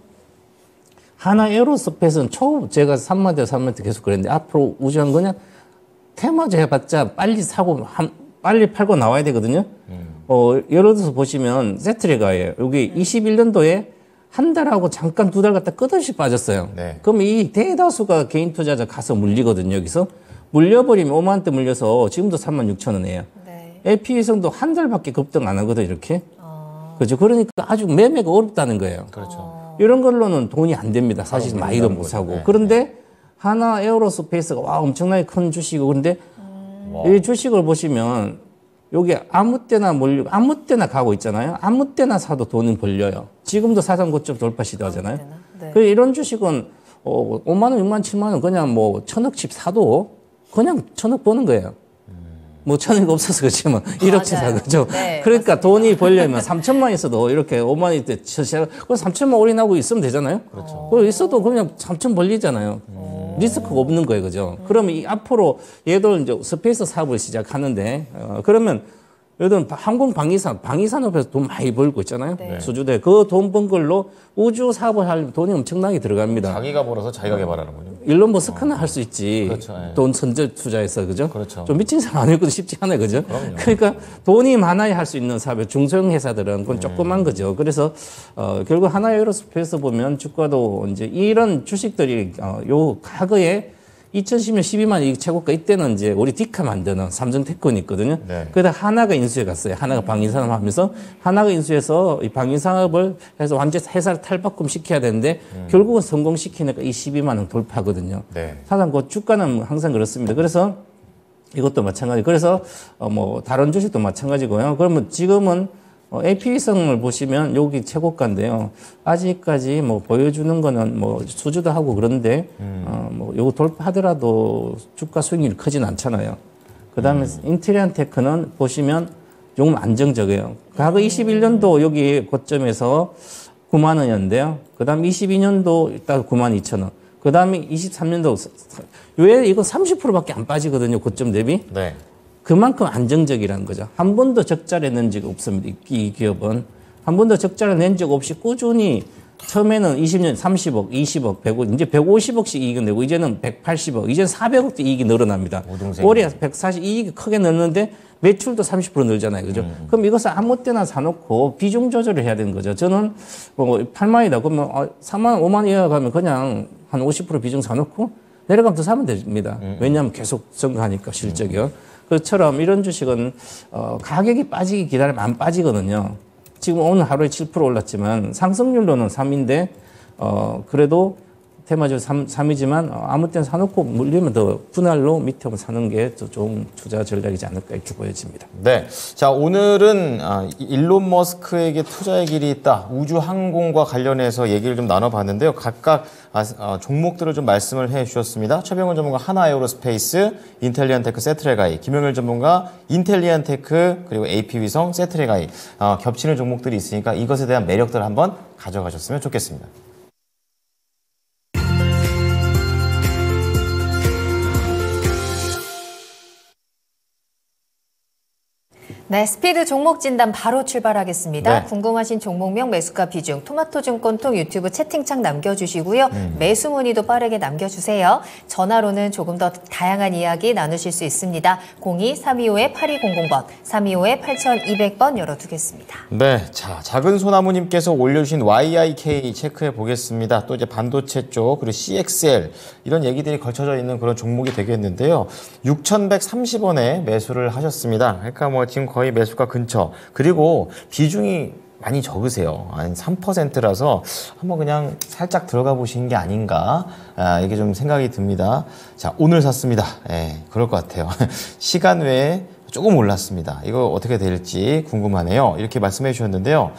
하나 에어로스페이스는 제가 3만대, 3만대 계속 그랬는데 앞으로 우주한 거냐? 테마주 해봤자 빨리 사고, 빨리 팔고 나와야 되거든요. 예를 들어서 보시면 세트레가예요. 여기 21년도에 한 달하고 잠깐 두 달 갔다 끝없이 빠졌어요. 네. 그럼 이 대다수가 개인 투자자 가서 물리거든요. 여기서 물려버리면 5만 원대 물려서 지금도 36,000원이에요. 네. LP위성도 한 달밖에 급등 안 하거든 이렇게. 그렇죠. 그러니까 아주 매매가 어렵다는 거예요. 그렇죠. 이런 걸로는 돈이 안 됩니다. 사실 많이도 못 사고. 네. 그런데 하나 에어로스페이스가 와 엄청나게 큰 주식이고 그런데 이 주식을 보시면 여기 아무 때나 몰리고 아무 때나 가고 있잖아요. 아무 때나 사도 돈은 벌려요. 지금도 사상 고점 돌파 시도하잖아요. 네. 그 이런 주식은 5만 원, 6만 원, 7만 원 그냥 뭐 1,000억씩 사도 그냥 1,000억 버는 거예요. 뭐 1,000억 없어서 그렇지만 1억치 맞아요. 사그죠. 네, 그러니까 맞습니다. 돈이 벌려면 3천만 있어도 이렇게 5만 원일 때 그럼 3천만 올인하고 있으면 되잖아요. 그렇죠. 그거 있어도 그냥 3천 벌리잖아요. 리스크가 없는 거예요, 그죠? 그러면 이 앞으로 얘도 이제 스페이스 사업을 시작하는데 그러면 요즘 항공 방위산업에서 돈 많이 벌고 있잖아요. 네. 수주대 그 돈 번 걸로 우주 사업을 하려면 돈이 엄청나게 들어갑니다. 자기가 벌어서 자기가 개발하는군요. 일론 머스크는 할 수 있지. 그렇죠, 예. 돈 선제 투자해서 그죠? 그렇죠. 좀 미친 사람 아니고도 쉽지 않아요, 그죠? 그러니까 돈이 많아야 할 수 있는 사업에 중소형 회사들은 그건 조그만 거죠. 그래서 결국 하나 에어로스페이스 보면 주가도 이제 이런 주식들이 요 과거에 2010년 12만 이익 최고가 이때는 이제 우리 디카 만드는 삼성테크는 있거든요. 네. 그러다 하나가 인수해 갔어요. 하나가 방위산업 하면서 하나가 인수해서 이 방위산업을 해서 완전 회사를 탈바꿈 시켜야 되는데 결국은 성공시키니까 이 12만 원 돌파거든요. 네. 사실 그 주가는 항상 그렇습니다. 그래서 이것도 마찬가지. 그래서 뭐 다른 주식도 마찬가지고요. 그러면 지금은 AP위성을 보시면 여기 최고가인데요. 아직까지 뭐 보여주는 거는 뭐 수주도 하고 그런데 뭐 요거 돌파하더라도 주가 수익률이 크진 않잖아요. 그다음에 인텔리안테크는 보시면 조금 안정적이에요. 과거 21년도 여기 고점에서 9만 원이었는데요. 그다음 22년도 딱 9만 2천 원. 그다음에 23년도 왜 이거 30%밖에 안 빠지거든요. 고점 대비. 네. 그만큼 안정적이라는 거죠. 한 번도 적자를 낸 적이 없습니다. 이 기업은. 한 번도 적자를 낸 적 없이 꾸준히 처음에는 20년 30억, 20억, 100억, 이제 150억씩 이익을 내고 이제는 180억, 이제는 400억도 이익이 늘어납니다. 우등생이네. 올해 140 이익이 크게 늘는데 매출도 30% 늘잖아요. 그죠? 그럼 이것을 아무 때나 사놓고 비중 조절을 해야 되는 거죠. 저는 뭐 8만이다. 그러면 3만, 5만 이하 가면 그냥 한 50% 비중 사놓고 내려가면 더 사면 됩니다. 왜냐하면 계속 증가하니까 실적이요. 그처럼 이런 주식은 가격이 빠지기 기다리면 안 빠지거든요. 지금 오늘 하루에 7% 올랐지만 상승률로는 3인데 그래도 테마주 3이지만 아무 때나 사놓고 물리면 더 분할로 밑에 사는 게 더 좋은 투자 전략이지 않을까 이렇게 보여집니다. 네. 자, 오늘은 일론 머스크에게 투자의 길이 있다. 우주 항공과 관련해서 얘기를 좀 나눠봤는데요. 각각 종목들을 좀 말씀을 해 주셨습니다. 최병훈 전문가 하나에어로스페이스, 인텔리안테크, 세트레가이, 김영일 전문가 인텔리안테크, 그리고 AP위성, 세트레가이. 겹치는 종목들이 있으니까 이것에 대한 매력들을 한번 가져가셨으면 좋겠습니다. 네, 스피드 종목 진단 바로 출발하겠습니다. 네. 궁금하신 종목명, 매수가 비중, 토마토증권통 유튜브 채팅창 남겨주시고요. 매수 문의도 빠르게 남겨주세요. 전화로는 조금 더 다양한 이야기 나누실 수 있습니다. 02-325-8200번, 325-8200번 열어두겠습니다. 네, 자, 작은 소나무님께서 올려주신 YIK 체크해 보겠습니다. 또 이제 반도체 쪽, 그리고 CXL, 이런 얘기들이 걸쳐져 있는 그런 종목이 되겠는데요. 6,130원에 매수를 하셨습니다. 그러니까 뭐 지금 거의 매수가 근처. 그리고 비중이 많이 적으세요. 한 3%라서 한번 그냥 살짝 들어가 보시는 게 아닌가. 이게 좀 생각이 듭니다. 자, 오늘 샀습니다. 예, 그럴 것 같아요. 시간 외에 조금 올랐습니다. 이거 어떻게 될지 궁금하네요. 이렇게 말씀해 주셨는데요.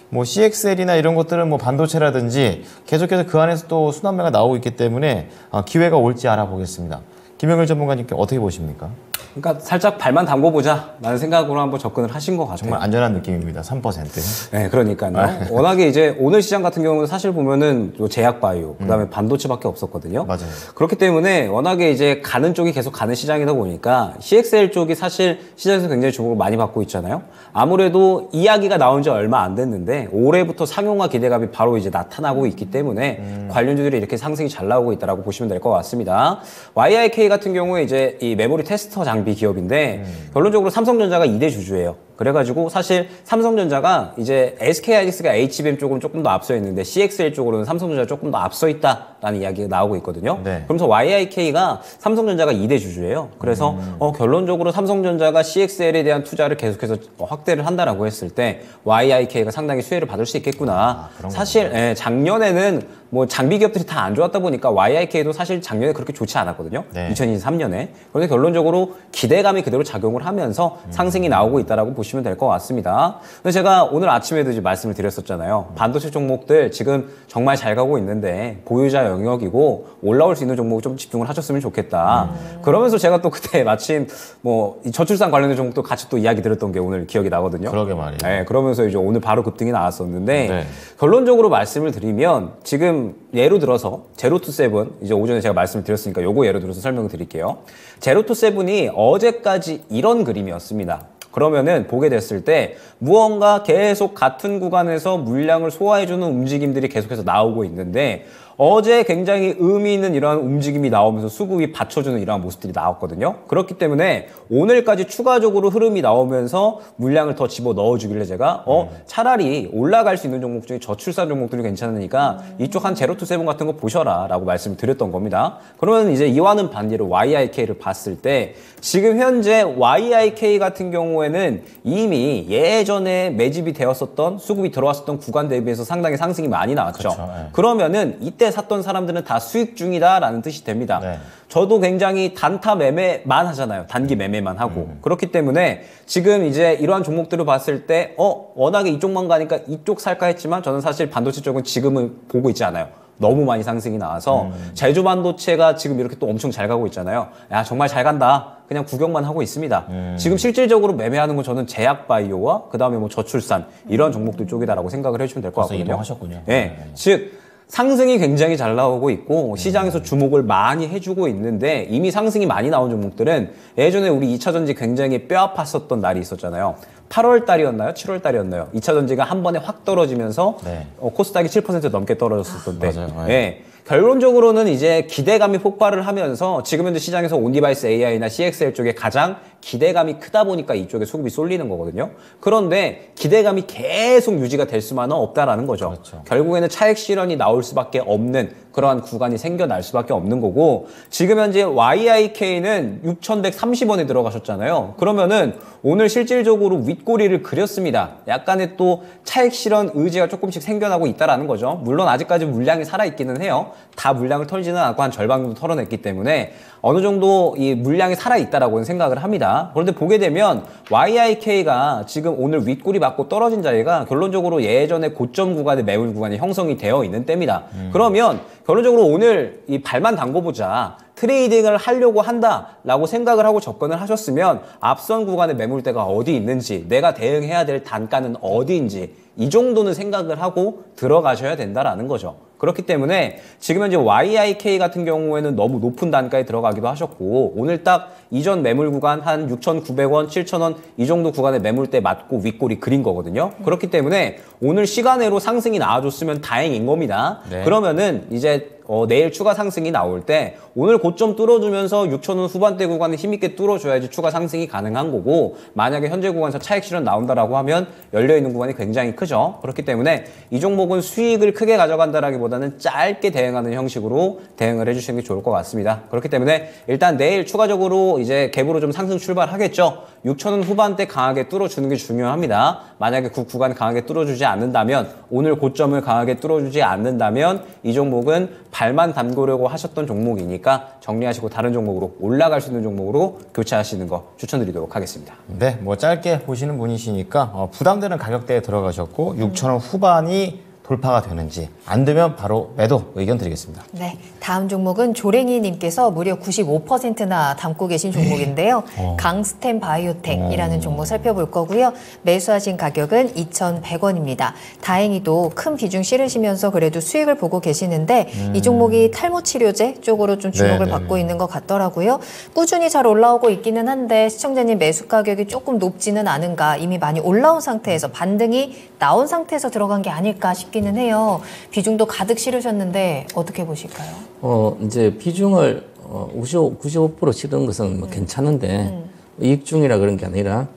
뭐 CXL이나 이런 것들은 뭐 반도체라든지 계속해서 그 안에서 또 순환매가 나오고 있기 때문에 기회가 올지 알아보겠습니다. 김영일 전문가님께 어떻게 보십니까? 그러니까 살짝 발만 담궈보자라는 생각으로 한번 접근을 하신 것 같아요. 정말 안전한 느낌입니다. 3%. 네, 그러니까요. 워낙에 이제 오늘 시장 같은 경우는 사실 보면은 제약 바이오, 그다음에 반도체밖에 없었거든요. 맞아요. 그렇기 때문에 워낙에 이제 가는 쪽이 계속 가는 시장이다 보니까 CXL 쪽이 사실 시장에서 굉장히 주목을 많이 받고 있잖아요. 아무래도 이야기가 나온 지 얼마 안 됐는데 올해부터 상용화 기대감이 바로 이제 나타나고 있기 때문에 관련주들이 이렇게 상승이 잘 나오고 있다라고 보시면 될 것 같습니다. YIK 같은 경우에 이제 이 메모리 테스터 장비 기업인데 결론적으로 삼성전자가 2대 주주예요. 그래가지고 사실 삼성전자가 이제 SK하이닉스가 HBM 쪽으로는 조금 더 앞서 있는데 CXL 쪽으로는 삼성전자가 조금 더 앞서 있다라는 이야기가 나오고 있거든요. 네. 그러면서 YIK가 삼성전자가 2대 주주예요. 그래서 결론적으로 삼성전자가 CXL에 대한 투자를 계속해서 확대를 한다라고 했을 때 YIK가 상당히 수혜를 받을 수 있겠구나. 사실 작년에는 뭐 장비 기업들이 다 안 좋았다 보니까 YIK도 사실 작년에 그렇게 좋지 않았거든요. 네. 2023년에. 그런데 결론적으로 기대감이 그대로 작용을 하면서 상승이 나오고 있다라고 보시면 될 것 같습니다. 근데 제가 오늘 아침에도 이제 말씀을 드렸었잖아요. 반도체 종목들 지금 정말 잘 가고 있는데 보유자 영역이고 올라올 수 있는 종목 좀 집중을 하셨으면 좋겠다. 그러면서 제가 또 그때 마침 뭐 이 저출산 관련된 종목도 같이 또 이야기 드렸던 게 오늘 기억이 나거든요. 그러게 말이에요. 네, 그러면서 이제 오늘 바로 급등이 나왔었는데 네. 결론적으로 말씀을 드리면 지금 예로 들어서 제로투세븐 이제 오전에 제가 말씀을 드렸으니까 요거 예로 들어서 설명을 드릴게요. 제로투세븐이 어제까지 이런 그림이었습니다. 그러면은 보게 됐을 때 무언가 계속 같은 구간에서 물량을 소화해주는 움직임들이 계속해서 나오고 있는데 어제 굉장히 의미 있는 이러한 움직임이 나오면서 수급이 받쳐주는 이러한 모습들이 나왔거든요. 그렇기 때문에 오늘까지 추가적으로 흐름이 나오면서 물량을 더 집어 넣어주길래 제가 차라리 올라갈 수 있는 종목 중에 저출산 종목들이 괜찮으니까 이쪽 한 제로투세븐 같은 거 보셔라 라고 말씀을 드렸던 겁니다. 그러면 이제 이와는 반대로 YIK를 봤을 때 지금 현재 YIK 같은 경우에는 이미 예전에 매집이 되었었던 수급이 들어왔었던 구간 대비해서 상당히 상승이 많이 나왔죠. 그렇죠. 네. 그러면은 이때 샀던 사람들은 다 수익 중이다라는 뜻이 됩니다. 네. 저도 굉장히 단타 매매만 하잖아요. 단기 매매만 하고. 그렇기 때문에 지금 이제 이러한 종목들을 봤을 때 워낙에 이쪽만 가니까 이쪽 살까 했지만 저는 사실 반도체 쪽은 지금은 보고 있지 않아요. 너무 많이 상승이 나와서 제주 반도체가 지금 이렇게 또 엄청 잘 가고 있잖아요. 야 정말 잘 간다. 그냥 구경만 하고 있습니다. 지금 실질적으로 매매하는 건 저는 제약 바이오와 그다음에 뭐 저출산 이런 종목들 쪽이다라고 생각을 해주시면 될 것 같거든요. 이동하셨군요. 네. 즉 상승이 굉장히 잘 나오고 있고 시장에서 주목을 많이 해주고 있는데 이미 상승이 많이 나온 종목들은 예전에 우리 2차전지 굉장히 뼈 아팠었던 날이 있었잖아요. 8월 달이었나요? 7월 달이었나요? 2차전지가 한 번에 확 떨어지면서 네. 코스닥이 7% 넘게 떨어졌었던 때. 맞아요. 네. 결론적으로는 이제 기대감이 폭발을 하면서 지금 현재 시장에서 온디바이스 AI나 CXL 쪽에 가장 기대감이 크다 보니까 이쪽에 수급이 쏠리는 거거든요. 그런데 기대감이 계속 유지가 될 수만은 없다라는 거죠. 그렇죠. 결국에는 차익 실현이 나올 수밖에 없는 그러한 구간이 생겨날 수밖에 없는 거고 지금 현재 YIK는 6,130원에 들어가셨잖아요. 그러면은 오늘 실질적으로 윗꼬리를 그렸습니다. 약간의 또 차익 실현 의지가 조금씩 생겨나고 있다라는 거죠. 물론 아직까지 물량이 살아있기는 해요. 다 물량을 털지는 않고 한 절반 정도 털어냈기 때문에 어느 정도 이 물량이 살아있다라고는 생각을 합니다. 그런데 보게 되면 YIK가 지금 오늘 윗꼬리 맞고 떨어진 자리가 결론적으로 예전에 고점 구간의 매물 구간이 형성이 되어 있는 때입니다. 그러면 결론적으로 오늘 이 발만 담궈보자. 트레이딩을 하려고 한다라고 생각을 하고 접근을 하셨으면 앞선 구간의 매물대가 어디 있는지 내가 대응해야 될 단가는 어디인지 이 정도는 생각을 하고 들어가셔야 된다라는 거죠. 그렇기 때문에 지금 현재 YIK 같은 경우에는 너무 높은 단가에 들어가기도 하셨고 오늘 딱 이전 매물 구간 한 6,900원, 7,000원 이 정도 구간의 매물대 맞고 윗꼬리 그린 거거든요. 그렇기 때문에 오늘 시간으로 상승이 나와줬으면 다행인 겁니다. 네. 그러면은 이제 내일 추가 상승이 나올 때 오늘 고점 뚫어주면서 6,000원 후반대 구간에 힘있게 뚫어줘야지 추가 상승이 가능한 거고 만약에 현재 구간에서 차익 실현 나온다라고 하면 열려있는 구간이 굉장히 크죠. 그렇기 때문에 이 종목은 수익을 크게 가져간다라기보다는 짧게 대응하는 형식으로 대응을 해주시는 게 좋을 것 같습니다. 그렇기 때문에 일단 내일 추가적으로 이제 갭으로 좀 상승 출발하겠죠. 6,000원 후반대 강하게 뚫어주는 게 중요합니다. 만약에 그 구간 강하게 뚫어주지 않는다면 오늘 고점을 강하게 뚫어주지 않는다면 이 종목은 발만 담그려고 하셨던 종목이니까 정리하시고 다른 종목으로 올라갈 수 있는 종목으로 교체하시는 거 추천드리도록 하겠습니다. 네, 뭐 짧게 보시는 분이시니까 부담되는 가격대에 들어가셨고 6,000원 후반이 돌파가 되는지, 안 되면 바로 매도 의견 드리겠습니다. 네, 다음 종목은 조랭이님께서 무려 95%나 담고 계신 종목인데요. 강스템 바이오텍이라는 종목 살펴볼 거고요. 매수하신 가격은 2,100원입니다. 다행히도 큰 비중 실으시면서 그래도 수익을 보고 계시는데 이 종목이 탈모 치료제 쪽으로 좀 주목을 받고 있는 것 같더라고요. 꾸준히 잘 올라오고 있기는 한데 시청자님 매수 가격이 조금 높지는 않은가, 이미 많이 올라온 상태에서 반등이 나온 상태에서 들어간 게 아닐까 싶기는 해요. 비중도 가득 실으셨는데 어떻게 보실까요? 이제 비중을 95% 실은 것은 뭐 괜찮은데 이익 중이라 그런 게 아니라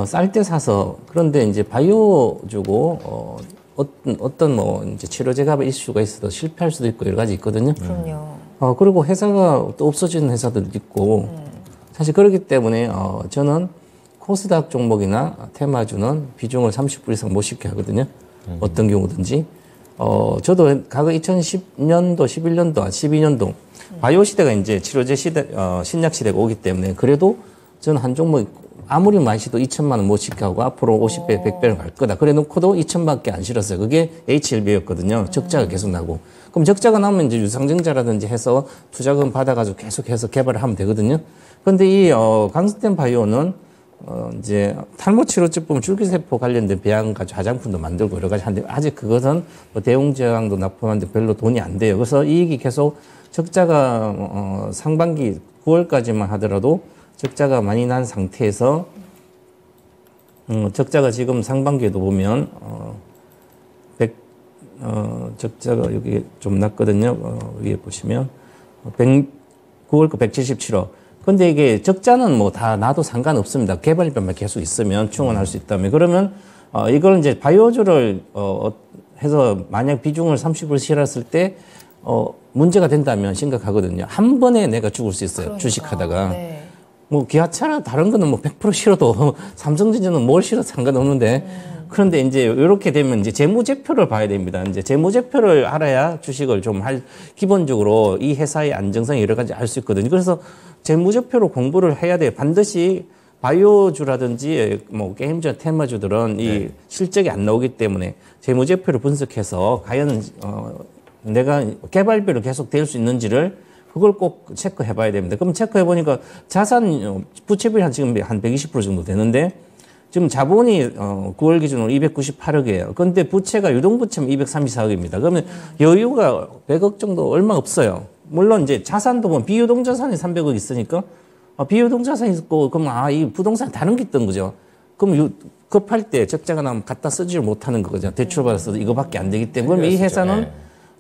쌀 때 사서, 그런데 이제 바이오주고 어떤 뭐 이제 치료제가 이슈가 있어도 실패할 수도 있고 여러 가지 있거든요. 그럼요. 그리고 회사가 또 없어지는 회사들도 있고 사실 그렇기 때문에 저는 코스닥 종목이나 테마주는 비중을 30% 이상 못 싣게 하거든요. 어떤 경우든지. 저도 과거 2010년도, 11년도, 12년도 바이오 시대가 이제 치료제 시대, 신약 시대가 오기 때문에 그래도 저는 한 종목 아무리 많이 시도 2천만 원 못 싣게 하고 앞으로 50배, 100배를 갈 거다. 그래 놓고도 2천밖에 안 실었어요. 그게 HLB였거든요. 적자가 계속 나고. 그럼 적자가 나면 이제 유상증자라든지 해서 투자금 받아가지고 계속해서 개발을 하면 되거든요. 그런데 이 강스템 바이오는 이제 탈모 치료제 보면 줄기세포 관련된 배양 가지고 화장품도 만들고 여러 가지 하는데 아직 그것은 뭐 대웅제약도 납품하는데 별로 돈이 안 돼요. 그래서 이익이 계속 적자가 상반기 9월까지만 하더라도 적자가 많이 난 상태에서 적자가 지금 상반기에도 보면 적자가 여기 좀 났거든요. 위에 보시면 9월 거 177억. 근데 이게 적자는 뭐 다 나도 상관없습니다. 개발비만 계속 있으면 충원할 수 있다면. 그러면 이걸 이제 바이오주를 해서 만약 비중을 30% 실었을 때 문제가 된다면 심각하거든요. 한 번에 내가 죽을 수 있어요. 그러니까, 주식하다가. 네. 뭐 기아차나 다른 거는 뭐 100% 실어도 삼성전자는 뭘 실어도 상관없는데 그런데 이제 이렇게 되면 이제 재무제표를 봐야 됩니다. 이제 재무제표를 알아야 주식을 좀 기본적으로 이 회사의 안정성이 여러 가지 알 수 있거든요. 그래서 재무제표로 공부를 해야 돼요. 반드시 바이오주라든지 뭐 게임주, 테마주들은 이 실적이 안 나오기 때문에 재무제표를 분석해서 과연 내가 개발비로 계속 될 수 있는지를 그걸 꼭 체크해 봐야 됩니다. 그럼 체크해 보니까 자산 부채비율이 지금 한 120% 정도 되는데 지금 자본이 9월 기준으로 298억이에요. 그런데 부채가 유동부채면 234억입니다. 그러면 여유가 100억 정도 얼마 없어요. 물론 이제 자산도 보면 비유동 자산이 300억 있으니까 비유동 자산이 있고 그럼 이 부동산 다른 게 있던 거죠. 그럼 급할 때 적자가 나면 갖다 쓰지를 못하는 거죠. 대출 받았어도 이거밖에 안 되기 때문에 그럼 이 회사는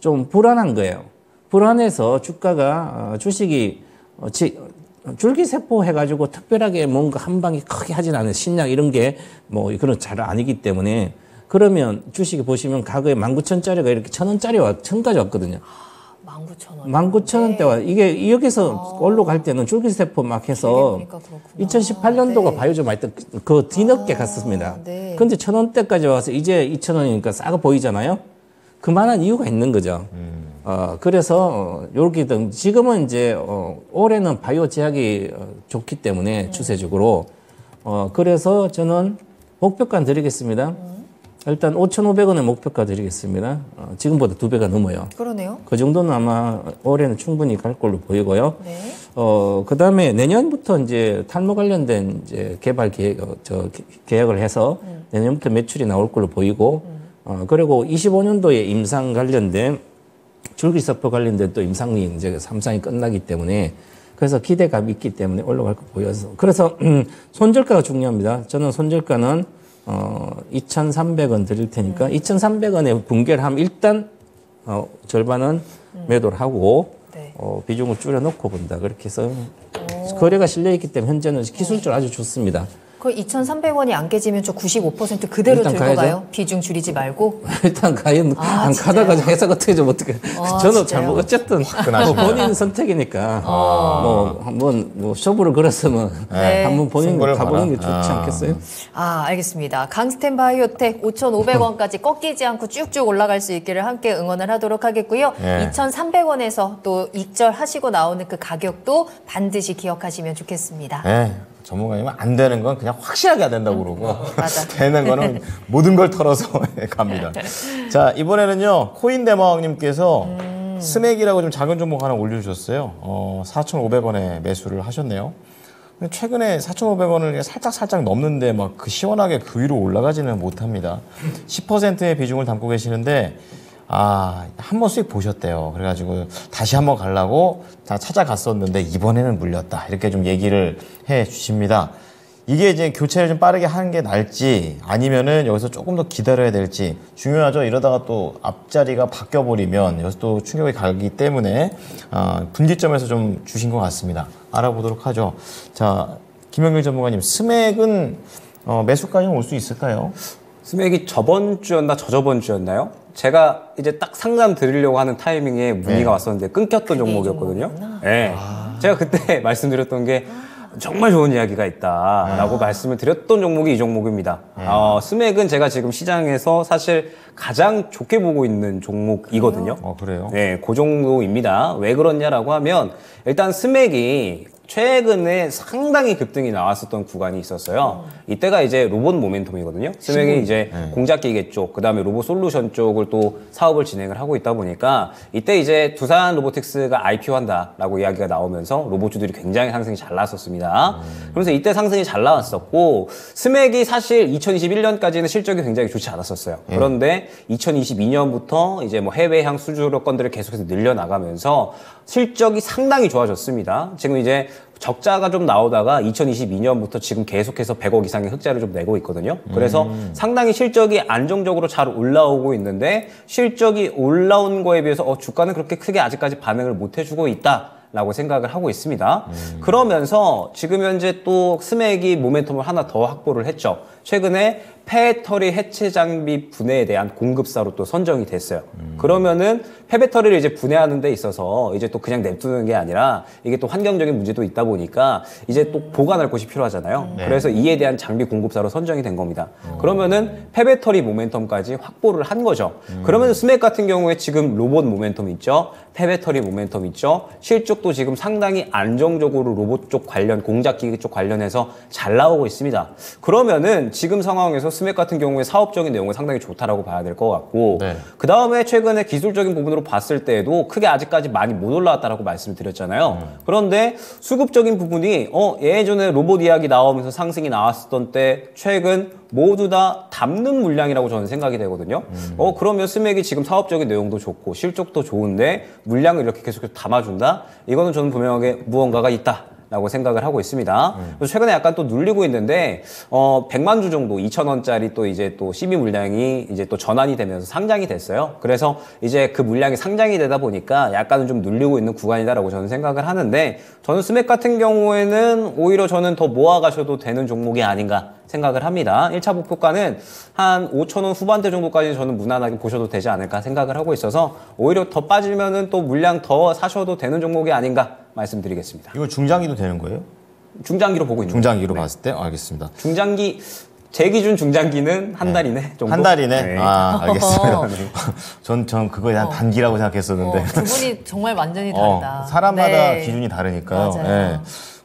좀 불안한 거예요. 불안해서 주가가 주식이 줄기세포 해가지고 특별하게 뭔가 한 방이 크게 하진 않아요. 신약 이런 게 뭐 그런 잘 아니기 때문에 그러면 주식이 보시면 과거에 19,000짜리가 이렇게 1,000원짜리 1,000까지 왔거든요. 19,000원. 19,000원대와 이게 여기서 올라갈 때는 줄기세포 막 해서 2018년도가 바이오주 많이 그 뒤늦게 갔었습니다. 그런데 1,000원대까지 와서 이제 2,000원이니까 싸고 보이잖아요. 그만한 이유가 있는 거죠. 그래서 요렇게 지금은 이제 올해는 바이오 제약이 좋기 때문에 추세적으로 그래서 저는 목표가 드리겠습니다. 일단 5,500원의 목표가 드리겠습니다. 지금보다 2배가 넘어요. 그러네요. 그 정도는 아마 올해는 충분히 갈 걸로 보이고요. 그 다음에 내년부터 이제 탈모 관련된 이제 개발 계약을 해서 내년부터 매출이 나올 걸로 보이고, 그리고 25년도에 임상 관련된 줄기세포 관련된 또 임상이 이제 3상이 끝나기 때문에 그래서 기대감이 있기 때문에 올라갈 거 보여서 그래서 손절가가 중요합니다. 저는 손절가는 2,300원 드릴 테니까 2,300원에 분개를 하면 일단 절반은 매도를 하고 비중을 줄여놓고 본다. 그렇게 해서 거래가 실려있기 때문에 현재는 기술적으로 아주 좋습니다. 그 2,300원이 안 깨지면 저 95% 그대로 들고 가야죠. 가요? 비중 줄이지 말고? 일단 가요. 안 가다가 회사가 어떻게 좀 어떻게. 저는 잘 뭐 어쨌든 뭐 본인 선택이니까 뭐 쇼부를 걸었으면 한번 본인 가보는 게 좋지 않겠어요? 알겠습니다. 강스템 바이오텍 5,500원까지 꺾이지 않고 쭉쭉 올라갈 수 있기를 함께 응원을 하도록 하겠고요. 2,300원에서 또 익절하시고 나오는 그 가격도 반드시 기억하시면 좋겠습니다. 네. 전문가님은 안 되는 건 그냥 확실하게 안 된다고 그러고 맞아. 되는 거는 모든 걸 털어서 갑니다. 자, 이번에는요. 코인대마왕님께서 스맥이라고 좀 작은 종목 하나 올려주셨어요. 4,500원에 매수를 하셨네요. 근데 최근에 4,500원을 살짝 넘는데 막 그 시원하게 그 위로 올라가지는 못합니다. 10%의 비중을 담고 계시는데 한번 수익 보셨대요. 그래가지고 다시 한번 가려고 다 찾아갔었는데 이번에는 물렸다. 이렇게 좀 얘기를 해 주십니다. 이게 이제 교체를 좀 빠르게 하는 게 나을지 아니면은 여기서 조금 더 기다려야 될지 중요하죠. 이러다가 또 앞자리가 바뀌어버리면 여기서 또 충격이 가기 때문에 분기점에서 좀 주신 것 같습니다. 알아보도록 하죠. 자, 김영길 전문가님, 스맥은 매수까지는 올 수 있을까요? 스맥이 저번 주였나 저저번 주였나요? 제가 이제 딱 상담 드리려고 하는 타이밍에 문의가 왔었는데 끊겼던 종목이었거든요. 네. 제가 그때 말씀드렸던 게 정말 좋은 이야기가 있다라고 말씀을 드렸던 종목이 이 종목입니다. 스맥은 제가 지금 시장에서 사실 가장 좋게 보고 있는 종목이거든요. 그래요? 네, 그 정도입니다. 왜 그러냐라고 하면 일단 스맥이 최근에 상당히 급등이 나왔었던 구간이 있었어요. 이때가 이제 로봇 모멘텀이거든요. 스맥이 이제 공작기계 쪽, 그 다음에 로봇 솔루션 쪽을 또 사업을 진행을 하고 있다 보니까 이때 이제 두산 로보틱스가 IPO 한다라고 이야기가 나오면서 로봇주들이 굉장히 상승이 잘 나왔었습니다. 그러면서 이때 상승이 잘 나왔었고 스맥이 사실 2021년까지는 실적이 굉장히 좋지 않았었어요. 그런데 2022년부터 이제 뭐 해외향 수주로 건들을 계속해서 늘려나가면서 실적이 상당히 좋아졌습니다. 지금 이제 적자가 좀 나오다가 2022년부터 지금 계속해서 100억 이상의 흑자를 좀 내고 있거든요. 그래서 상당히 실적이 안정적으로 잘 올라오고 있는데 실적이 올라온 거에 비해서 주가는 그렇게 크게 아직까지 반응을 못 해주고 있다라고 생각을 하고 있습니다. 그러면서 지금 현재 또 스맥이 모멘텀을 하나 더 확보를 했죠. 최근에 폐배터리 해체 장비 분해에 대한 공급사로 또 선정이 됐어요. 그러면은 폐배터리를 이제 분해하는 데 있어서 이제 또 그냥 냅두는 게 아니라 이게 또 환경적인 문제도 있다 보니까 이제 또 보관할 곳이 필요하잖아요. 그래서 이에 대한 장비 공급사로 선정이 된 겁니다. 그러면은 폐배터리 모멘텀까지 확보를 한 거죠. 그러면 스맥 같은 경우에 지금 로봇 모멘텀 있죠. 폐배터리 모멘텀 있죠. 실적도 지금 상당히 안정적으로 로봇 쪽 관련, 공작기계 쪽 관련해서 잘 나오고 있습니다. 그러면은 지금 상황에서 스맥 같은 경우에 사업적인 내용은 상당히 좋다라고 봐야 될 것 같고 그 다음에 최근에 기술적인 부분으로 봤을 때에도 크게 아직까지 많이 못 올라왔다라고 말씀을 드렸잖아요. 그런데 수급적인 부분이 예전에 로봇 이야기 나오면서 상승이 나왔었던 때 최근 모두 다 담는 물량이라고 저는 생각이 되거든요. 그러면 스맥이 지금 사업적인 내용도 좋고 실적도 좋은데 물량을 이렇게 계속해서 담아준다? 이거는 저는 분명하게 무언가가 있다. 라고 생각을 하고 있습니다. 그래서 최근에 약간 또 눌리고 있는데, 100만 주 정도, 2,000원짜리 또 이제 또 CB 물량이 이제 또 전환이 되면서 상장이 됐어요. 그래서 이제 그 물량이 상장이 되다 보니까 약간은 좀 눌리고 있는 구간이다라고 저는 생각을 하는데, 저는 스맥 같은 경우에는 오히려 저는 더 모아가셔도 되는 종목이 아닌가 생각을 합니다. 1차 목표가는 한 5,000원 후반대 정도까지 저는 무난하게 보셔도 되지 않을까 생각을 하고 있어서 오히려 더 빠지면은 또 물량 더 사셔도 되는 종목이 아닌가 말씀드리겠습니다. 이거 중장기도 되는 거예요? 중장기로 보고 있는 중장기로 봤을 때? 알겠습니다. 중장기, 제 기준 중장기는 한 달 이내 정도? 한 달 이내? 네. 알겠어요. 전 그거에 대한 단기라고 생각했었는데. 두 분이 정말 완전히 다르다. 사람마다 네. 기준이 다르니까요. 맞아요. 예.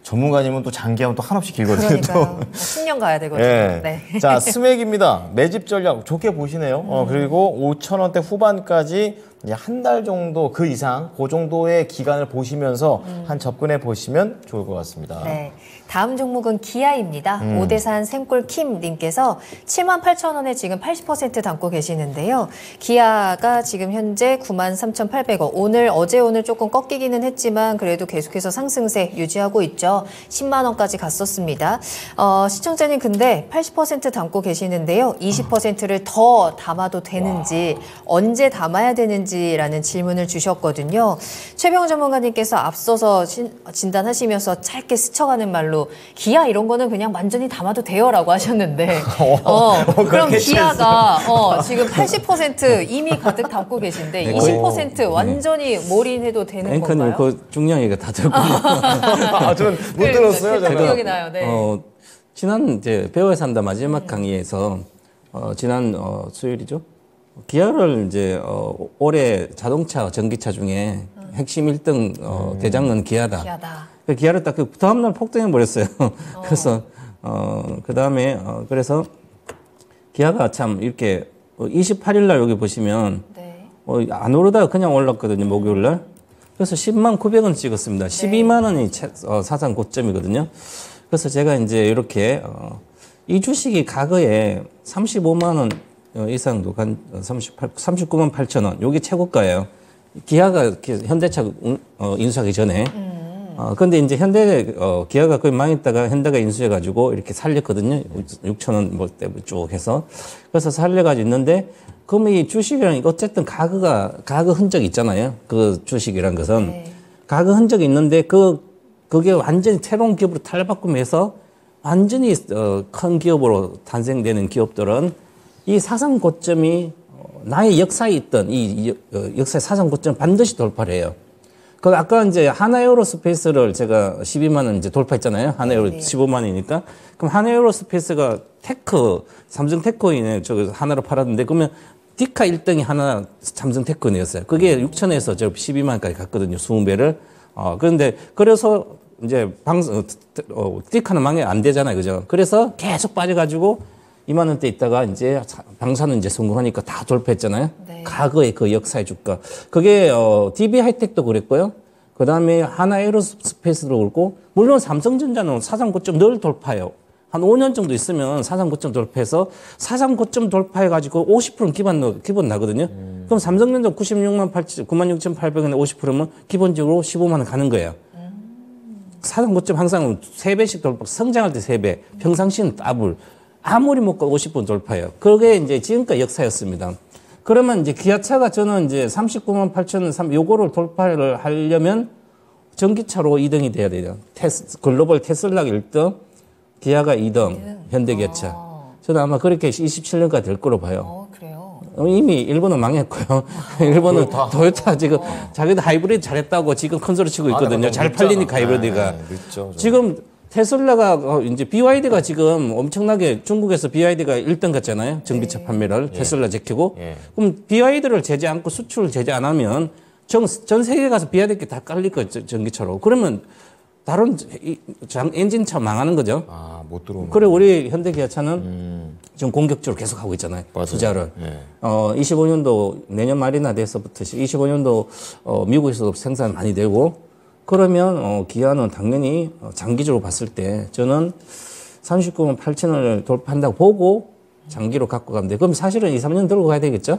전문가님은 또 장기하면 또 한없이 길거든요. 그러니까요. 10년 가야 되거든요. 예. 네. 자, 스맥입니다. 매집 전략 좋게 보시네요. 그리고 5,000원대 후반까지 한 달 정도 그 이상 그 정도의 기간을 보시면서 한 접근해 보시면 좋을 것 같습니다. 네. 다음 종목은 기아입니다. 오대산 생골킴님께서 78,000원에 지금 80% 담고 계시는데요. 기아가 지금 현재 93,800원. 어제 오늘 조금 꺾이기는 했지만 그래도 계속해서 상승세 유지하고 있죠. 10만 원까지 갔었습니다. 시청자님 근데 80% 담고 계시는데요. 20%를 더 담아도 되는지 언제 담아야 되는지라는 질문을 주셨거든요. 최병훈 전문가님께서 앞서서 진단하시면서 짧게 스쳐가는 말로 기아 이런 거는 그냥 완전히 담아도 돼요라고 하셨는데 그럼 기아가 지금 80% 이미 가득 담고 계신데 네, 20% 완전히 몰인해도 되는 앵커님 건가요? 그 중량이가 다 들었군요. 저는 못 들었어요. 그 제가. 기억이 나요. 네. 지난 이제 배워야 산다 마지막 강의에서 지난 수요일이죠. 기아를 이제 올해 자동차, 전기차 중에 핵심 1등 대장은 기아다. 기아다. 기아를 딱 그 다음날 폭등해 버렸어요. 그래서 그 다음에 그래서 기아가 참 이렇게 28일 날 여기 보시면 네. 안 오르다가 그냥 올랐거든요. 목요일 날. 그래서 10만 900원 찍었습니다. 12만 원이 사상 고점이거든요. 그래서 제가 이제 이렇게 이 주식이 과거에 35만 원 이상도 간 39만 8천 원. 요게 최고가예요. 기아가 현대차 인수하기 전에. 근데 이제 기아가 거의 망했다가 현대가 인수해가지고 이렇게 살렸거든요. 6천 원 뭐 때 쭉 해서. 그래서 살려가지고 있는데, 그러면 이 주식이랑 어쨌든 가그 흔적이 있잖아요. 그 주식이란 것은. 네. 가그 흔적이 있는데, 그게 완전히 새로운 기업으로 탈바꿈해서 완전히 큰 기업으로 탄생되는 기업들은 이 사상 고점이 나의 역사에 있던 이 역사의 사상 고점 반드시 돌파를 해요. 그 아까 이제 하나에어로스페이스를 제가 12만 원 이제 돌파했잖아요. 하나에어로 네. 15만 원이니까. 그럼 하나에어로스페이스가 삼성 테크인에 저기 하나로 팔았는데 그러면 디카 1등이 하나 삼성 테크인이었어요. 그게 6천에서 저 12만 원까지 갔거든요. 20배를. 그런데 그래서 이제 디카는 망해 안 되잖아요. 그죠? 그래서 계속 빠져가지고 2만 원대 있다가 이제 방사는 이제 성공하니까 다 돌파했잖아요. 네. 과거의 그 역사의 주가. 그게 DB 하이텍도 그랬고요. 그다음에 하나에어로스페이스도 그렇고 물론 삼성전자는 사상 고점 늘 돌파해요. 한 5년 정도 있으면 사상 고점 돌파해서 사상 고점 돌파해 가지고 50%는 기본 나거든요. 그럼 삼성전자 96,800원에 50%면 기본적으로 15만 원 가는 거예요. 사상 고점 항상 3배씩 돌파, 성장할 때 3배, 평상시는 더블. 아무리 못 가고 50분 돌파해요. 그게 이제 지금까지 역사였습니다. 그러면 이제 기아차가 저는 이제 39만 8천 요거를 돌파를 하려면 전기차로 2등이 돼야 돼요. 글로벌 테슬라가 1등, 기아가 2등, 현대기아차. 저는 아마 그렇게 27년까지 될 거로 봐요. 그래요. 이미 일본은 망했고요. 일본은 토요타 지금 자기도 하이브리드 잘했다고 지금 큰 소리 치고 있거든요. 잘 팔리니까 하이브리드가. 늦죠. 지금 테슬라가 이제 BYD가 지금 엄청나게 중국에서 BYD가 1등 갔잖아요. 전기차 판매를 테슬라 제키고. 그럼 BYD를 제재 않고 수출 제재 안 하면 전 세계 가서 BYD 다 깔릴 거예요. 전기차로. 그러면 다른 엔진차 망하는 거죠. 못 들어오는. 그리고 우리 현대기아차는 지금 공격적으로 계속 하고 있잖아요. 맞아요. 투자를. 25년도 내년 말이나 돼서부터 25년도 미국에서도 생산 많이 되고 그러면 기아는 당연히 장기적으로 봤을 때 저는 39만 8천원을 돌파한다고 보고 장기로 갖고 가면 돼. 그럼 사실은 2, 3년 들고 가야 되겠죠?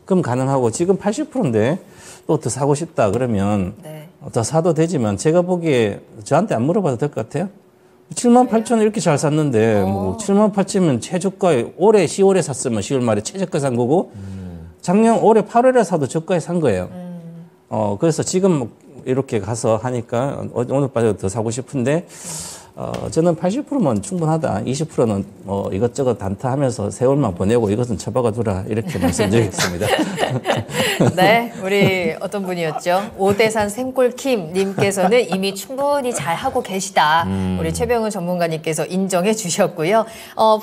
그럼 가능하고 지금 80%인데 또 더 사고 싶다 그러면 네. 더 사도 되지만 제가 보기에 저한테 안 물어봐도 될 것 같아요. 7만 8천 이렇게 잘 샀는데 뭐 7만 8천이면 최저가에 올해 10월에 샀으면 10월 말에 최저가 산 거고 작년 올해 8월에 사도 저가에 산 거예요. 그래서 지금 이렇게 가서 하니까 오늘 빠져 더 사고 싶은데 저는 80%면 충분하다. 20%는 이것저것 단타하면서 세월만 보내고 이것은 처박아 두라 이렇게 말씀드리겠습니다. 네, 우리 어떤 분이었죠? 오대산 생골킴 님께서는 이미 충분히 잘 하고 계시다. 우리 최병훈 전문가님께서 인정해 주셨고요.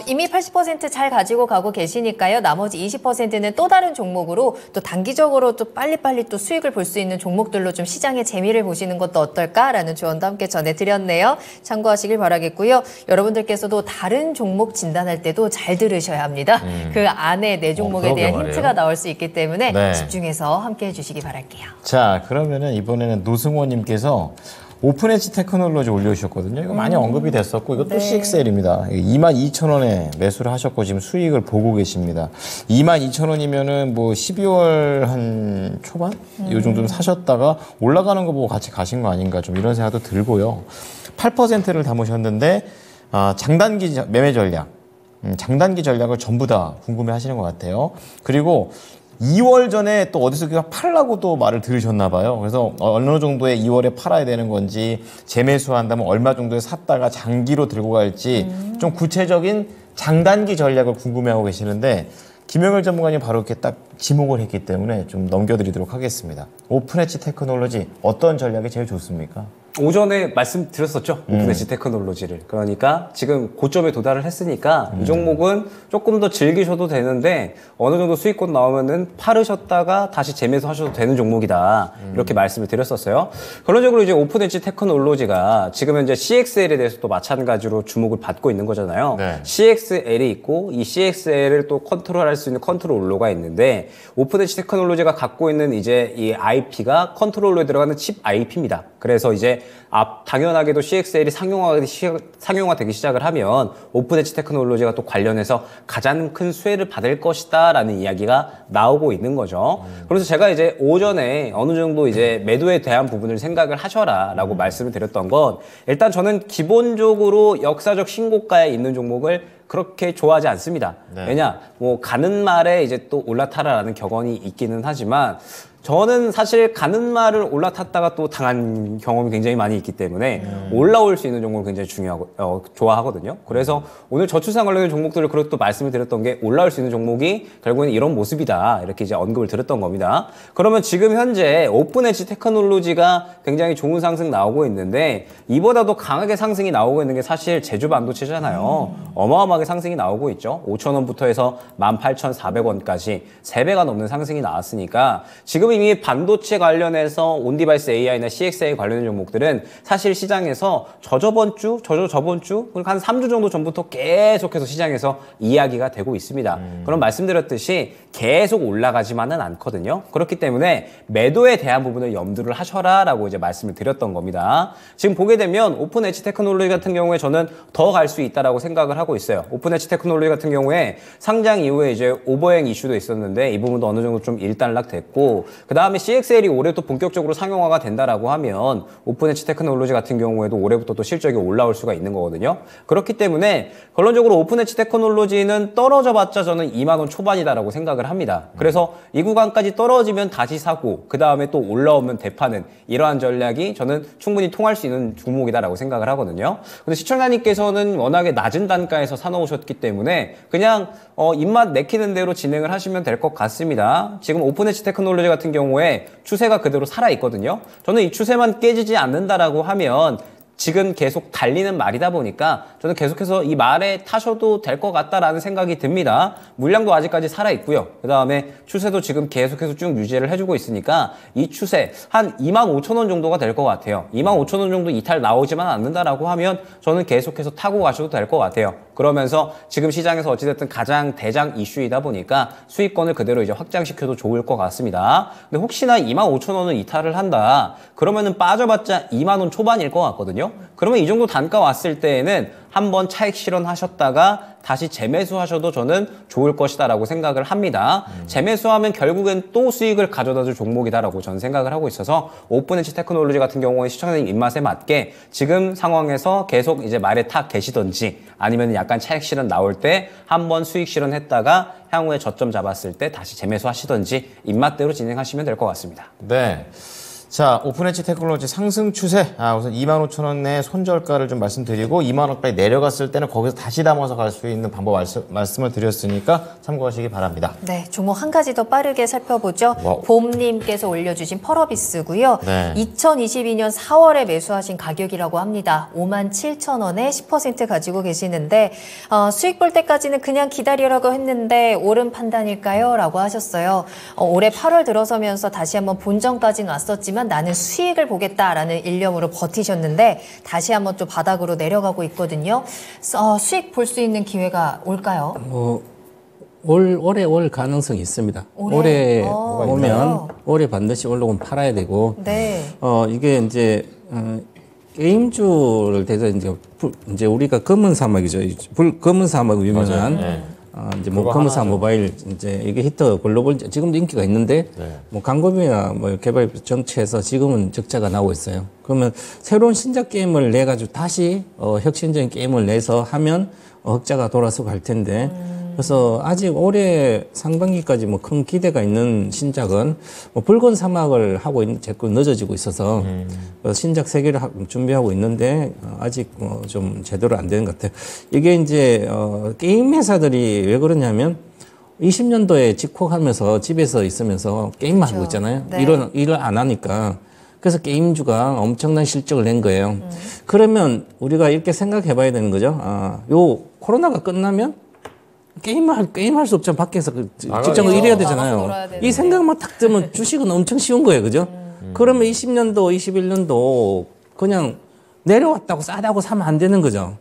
이미 80% 잘 가지고 가고 계시니까요. 나머지 20%는 또 다른 종목으로 또 단기적으로 또 빨리빨리 또 수익을 볼 수 있는 종목들로 좀 시장의 재미를 보시는 것도 어떨까라는 조언도 함께 전해드렸네요. 참고하시길 바라겠고요. 여러분들께서도 다른 종목 진단할 때도 잘 들으셔야 합니다. 그 안에 내 종목에 대한 그러게 힌트가 말이에요. 나올 수 있기 때문에 네. 집중해서 함께 해주시기 바랄게요. 자, 그러면은 이번에는 노승호님께서 오픈엣지 테크놀로지 올려주셨거든요. 이거 많이 언급이 됐었고, 이것도 네. CXL입니다. 22,000원에 매수를 하셨고, 지금 수익을 보고 계십니다. 22,000원이면은 뭐 12월 한 초반? 이 정도는 사셨다가 올라가는 거 보고 같이 가신 거 아닌가 좀 이런 생각도 들고요. 8%를 담으셨는데, 장단기 매매 전략. 장단기 전략을 전부 다 궁금해 하시는 것 같아요. 그리고 2월 전에 또 어디서 그냥 팔라고 또 말을 들으셨나 봐요. 그래서 어느 정도에 2월에 팔아야 되는 건지 재매수한다면 얼마 정도에 샀다가 장기로 들고 갈지 좀 구체적인 장단기 전략을 궁금해하고 계시는데 김영일 전문가님 바로 이렇게 딱 지목을 했기 때문에 좀 넘겨드리도록 하겠습니다. 오픈엣지 테크놀로지 어떤 전략이 제일 좋습니까? 오전에 말씀드렸었죠. 오픈엣지 테크놀로지를. 그러니까 지금 고점에 도달을 했으니까 이 종목은 조금 더 즐기셔도 되는데 어느 정도 수익권 나오면은 팔으셨다가 다시 재매수하셔도 되는 종목이다. 이렇게 말씀을 드렸었어요. 결론적으로 이제 오픈엣지 테크놀로지가 지금 현재 CXL에 대해서 또 마찬가지로 주목을 받고 있는 거잖아요. 네. CXL이 있고 이 CXL을 또 컨트롤할 수 있는 컨트롤 올로가 있는데 오픈엣지 테크놀로지가 갖고 있는 이제 이 IP가 컨트롤러에 들어가는 칩 IP입니다. 그래서 이제 당연하게도 CXL이 상용화되기 시작을 하면 오픈엣지 테크놀로지가 또 관련해서 가장 큰 수혜를 받을 것이다 라는 이야기가 나오고 있는 거죠. 그래서 제가 이제 오전에 어느 정도 이제 매도에 대한 부분을 생각을 하셔라 라고 말씀을 드렸던 건 일단 저는 기본적으로 역사적 신고가에 있는 종목을 그렇게 좋아하지 않습니다. 네. 왜냐, 뭐 가는 말에 이제 또 올라타라라는 격언이 있기는 하지만 저는 사실 가는 말을 올라탔다가 또 당한 경험이 굉장히 많이 있기 때문에 올라올 수 있는 종목을 굉장히 좋아하거든요. 그래서 오늘 저출산 관련된 종목들을 그렇게 또 말씀을 드렸던 게 올라올 수 있는 종목이 결국에는 이런 모습이다. 이렇게 이제 언급을 드렸던 겁니다. 그러면 지금 현재 오픈엣지 테크놀로지가 굉장히 좋은 상승 나오고 있는데 이보다도 강하게 상승이 나오고 있는 게 사실 제주 반도체잖아요. 어마어마하게 상승이 나오고 있죠. 5,000원부터 해서 18,400원까지 3배가 넘는 상승이 나왔으니까 지금 이미 반도체 관련해서 온디바이스 AI나 CXA 관련된 종목들은 사실 시장에서 저번 주, 그러니까 한 3주 정도 전부터 계속해서 시장에서 이야기가 되고 있습니다. 그럼 말씀드렸듯이 계속 올라가지만은 않거든요. 그렇기 때문에 매도에 대한 부분을 염두를 하셔라라고 이제 말씀을 드렸던 겁니다. 지금 보게 되면 오픈엣지 테크놀로지 같은 경우에 저는 더 갈 수 있다라고 생각을 하고 있어요. 오픈엣지 테크놀로지 같은 경우에 상장 이후에 이제 오버행 이슈도 있었는데 이 부분도 어느 정도 좀 일단락 됐고 그 다음에 CXL이 올해 또 본격적으로 상용화가 된다라고 하면 오픈엣지 테크놀로지 같은 경우에도 올해부터 또 실적이 올라올 수가 있는 거거든요. 그렇기 때문에 결론적으로 오픈엣지 테크놀로지는 떨어져봤자 저는 2만 원 초반이다라고 생각을 합니다. 그래서 이 구간까지 떨어지면 다시 사고 그 다음에 또 올라오면 대파는 이러한 전략이 저는 충분히 통할 수 있는 종목이다라고 생각을 하거든요. 근데 시청자님께서는 워낙에 낮은 단가에서 사놓으셨기 때문에 그냥 입맛 내키는 대로 진행을 하시면 될 것 같습니다. 지금 오픈엣지 테크놀로지 같은 경우에 추세가 그대로 살아있거든요. 저는 이 추세만 깨지지 않는다라고 하면 지금 계속 달리는 말이다 보니까 저는 계속해서 이 말에 타셔도 될 것 같다라는 생각이 듭니다. 물량도 아직까지 살아있고요. 그 다음에 추세도 지금 계속해서 쭉 유지를 해주고 있으니까 이 추세 한 25,000원 정도가 될 것 같아요. 25,000원 정도 이탈 나오지만 않는다라고 하면 저는 계속해서 타고 가셔도 될 것 같아요. 그러면서 지금 시장에서 어찌됐든 가장 대장 이슈이다 보니까 수익권을 그대로 이제 확장시켜도 좋을 것 같습니다. 근데 혹시나 25,000원을 이탈을 한다. 그러면은 빠져봤자 2만 원 초반일 것 같거든요. 그러면 이 정도 단가 왔을 때에는 한번 차익 실현하셨다가 다시 재매수하셔도 저는 좋을 것이다라고 생각을 합니다. 재매수하면 결국엔 또 수익을 가져다줄 종목이다라고 저는 생각을 하고 있어서 오픈엣지 테크놀로지 같은 경우에 시청자님 입맛에 맞게 지금 상황에서 계속 이제 말에 타 계시던지 아니면 약간 차익 실현 나올 때 한번 수익 실현했다가 향후에 저점 잡았을 때 다시 재매수하시던지 입맛대로 진행하시면 될 것 같습니다. 네. 자, 오픈엣지 테크놀로지 상승 추세. 우선 25,000원의 손절가를 좀 말씀드리고 2만 원까지 내려갔을 때는 거기서 다시 담아서 갈 수 있는 방법 말씀을 드렸으니까 참고하시기 바랍니다. 네, 종목 한 가지 더 빠르게 살펴보죠. 와우. 봄님께서 올려주신 펄어비스고요. 네. 2022년 4월에 매수하신 가격이라고 합니다. 57,000원에 10% 가지고 계시는데 수익 볼 때까지는 그냥 기다리라고 했는데 옳은 판단일까요? 라고 하셨어요. 올해 8월 들어서면서 다시 한번 본전까지는 왔었지만 나는 수익을 보겠다라는 일념으로 버티셨는데 다시 한번 또 바닥으로 내려가고 있거든요. 수익 볼 수 있는 기회가 올까요? 올해 올 가능성이 있습니다. 올해 오면 올해 반드시 올라오면 팔아야 되고 네. 이게 이제 게임주를 대해서 이제 우리가 검은 사막이죠. 검은 사막 유명한 네. 이제 뭐 검은사 모바일 이제 이게 히터 글로벌 지금도 인기가 있는데 뭐 광고비나 뭐 개발 정치에서 지금은 적자가 나오고 있어요. 그러면 새로운 신작 게임을 내 가지고 다시 혁신적인 게임을 내서 하면 흑자가 돌아서 갈 텐데 그래서 아직 올해 상반기까지 뭐 큰 기대가 있는 신작은 뭐 붉은 사막을 하고 있는 자꾸 늦어지고 있어서 신작 3개를 준비하고 있는데 아직 좀 제대로 안 되는 것 같아요. 이게 이제 게임 회사들이 왜 그러냐면 20년도에 집콕하면서 집에서 있으면서 게임만 하고 있잖아요. 네. 일을 안 하니까 그래서 게임주가 엄청난 실적을 낸 거예요. 그러면 우리가 이렇게 생각해 봐야 되는 거죠. 요 코로나가 끝나면 게임할 수 없잖아. 밖에서 직장을 일해야 나가서 되잖아요. 놀아야 되는데. 이 생각만 딱 들면 주식은 엄청 쉬운 거예요. 그죠? 그러면 20년도, 21년도 그냥 내려왔다고 싸다고 사면 안 되는 거죠.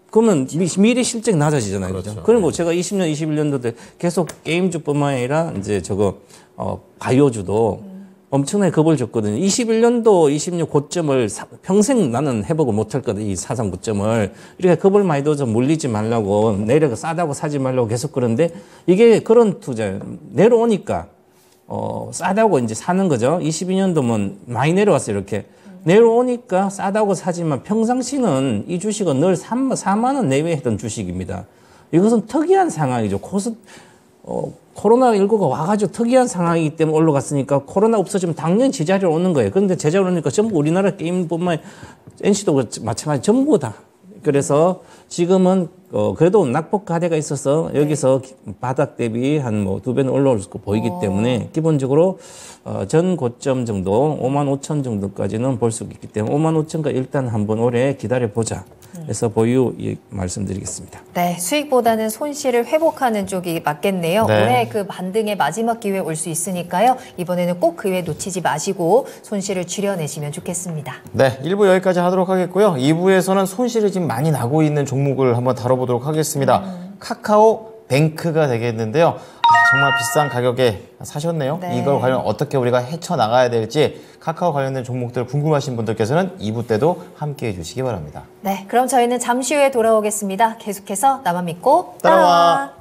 그러면 미래 실적이 낮아지잖아요. 그죠? 그리고 제가 20년, 21년도 때 계속 게임주뿐만 아니라 이제 바이오주도 엄청나게 겁을 줬거든요. 21년도, 20년 고점을 평생 나는 회복을 못할 거다. 이 사상 고점을. 이렇게 겁을 많이 둬서 물리지 말라고, 내려가 싸다고 사지 말라고 계속 그러는데, 이게 그런 투자예요. 내려오니까, 싸다고 이제 사는 거죠. 22년도면 많이 내려왔어요. 이렇게. 내려오니까 싸다고 사지만 평상시는 이 주식은 늘 4만 원 내외에 했던 주식입니다. 이것은 특이한 상황이죠. 코로나19가 와가지고 특이한 상황이기 때문에 올라갔으니까 코로나 없어지면 당연히 제자리로 오는 거예요. 그런데 제자리로 오니까 전부 우리나라 게임뿐만 아니라 NC도 마찬가지 전부 다. 그래서 지금은 그래도 낙폭 가대가 있어서 여기서 바닥 대비 한 2배는 올라올 거 보이기 때문에 기본적으로 전 고점 정도 55,000 정도까지는 볼 수 있기 때문에 55,000가 일단 한번 올해 기다려보자. 해서 보유 말씀드리겠습니다. 네, 수익보다는 손실을 회복하는 쪽이 맞겠네요. 네. 올해 그 반등의 마지막 기회 올 수 있으니까요. 이번에는 꼭 기회 놓치지 마시고 손실을 줄여내시면 좋겠습니다. 네, 1부 여기까지 하도록 하겠고요. 2부에서는 손실이 지금 많이 나고 있는 종목을 한번 다뤄보도록 하겠습니다. 카카오 뱅크가 되겠는데요. 정말 비싼 가격에 사셨네요. 네. 이걸 과연 어떻게 우리가 헤쳐나가야 될지 카카오 관련된 종목들 궁금하신 분들께서는 2부 때도 함께해 주시기 바랍니다. 네, 그럼 저희는 잠시 후에 돌아오겠습니다. 계속해서 나만 믿고 따라와.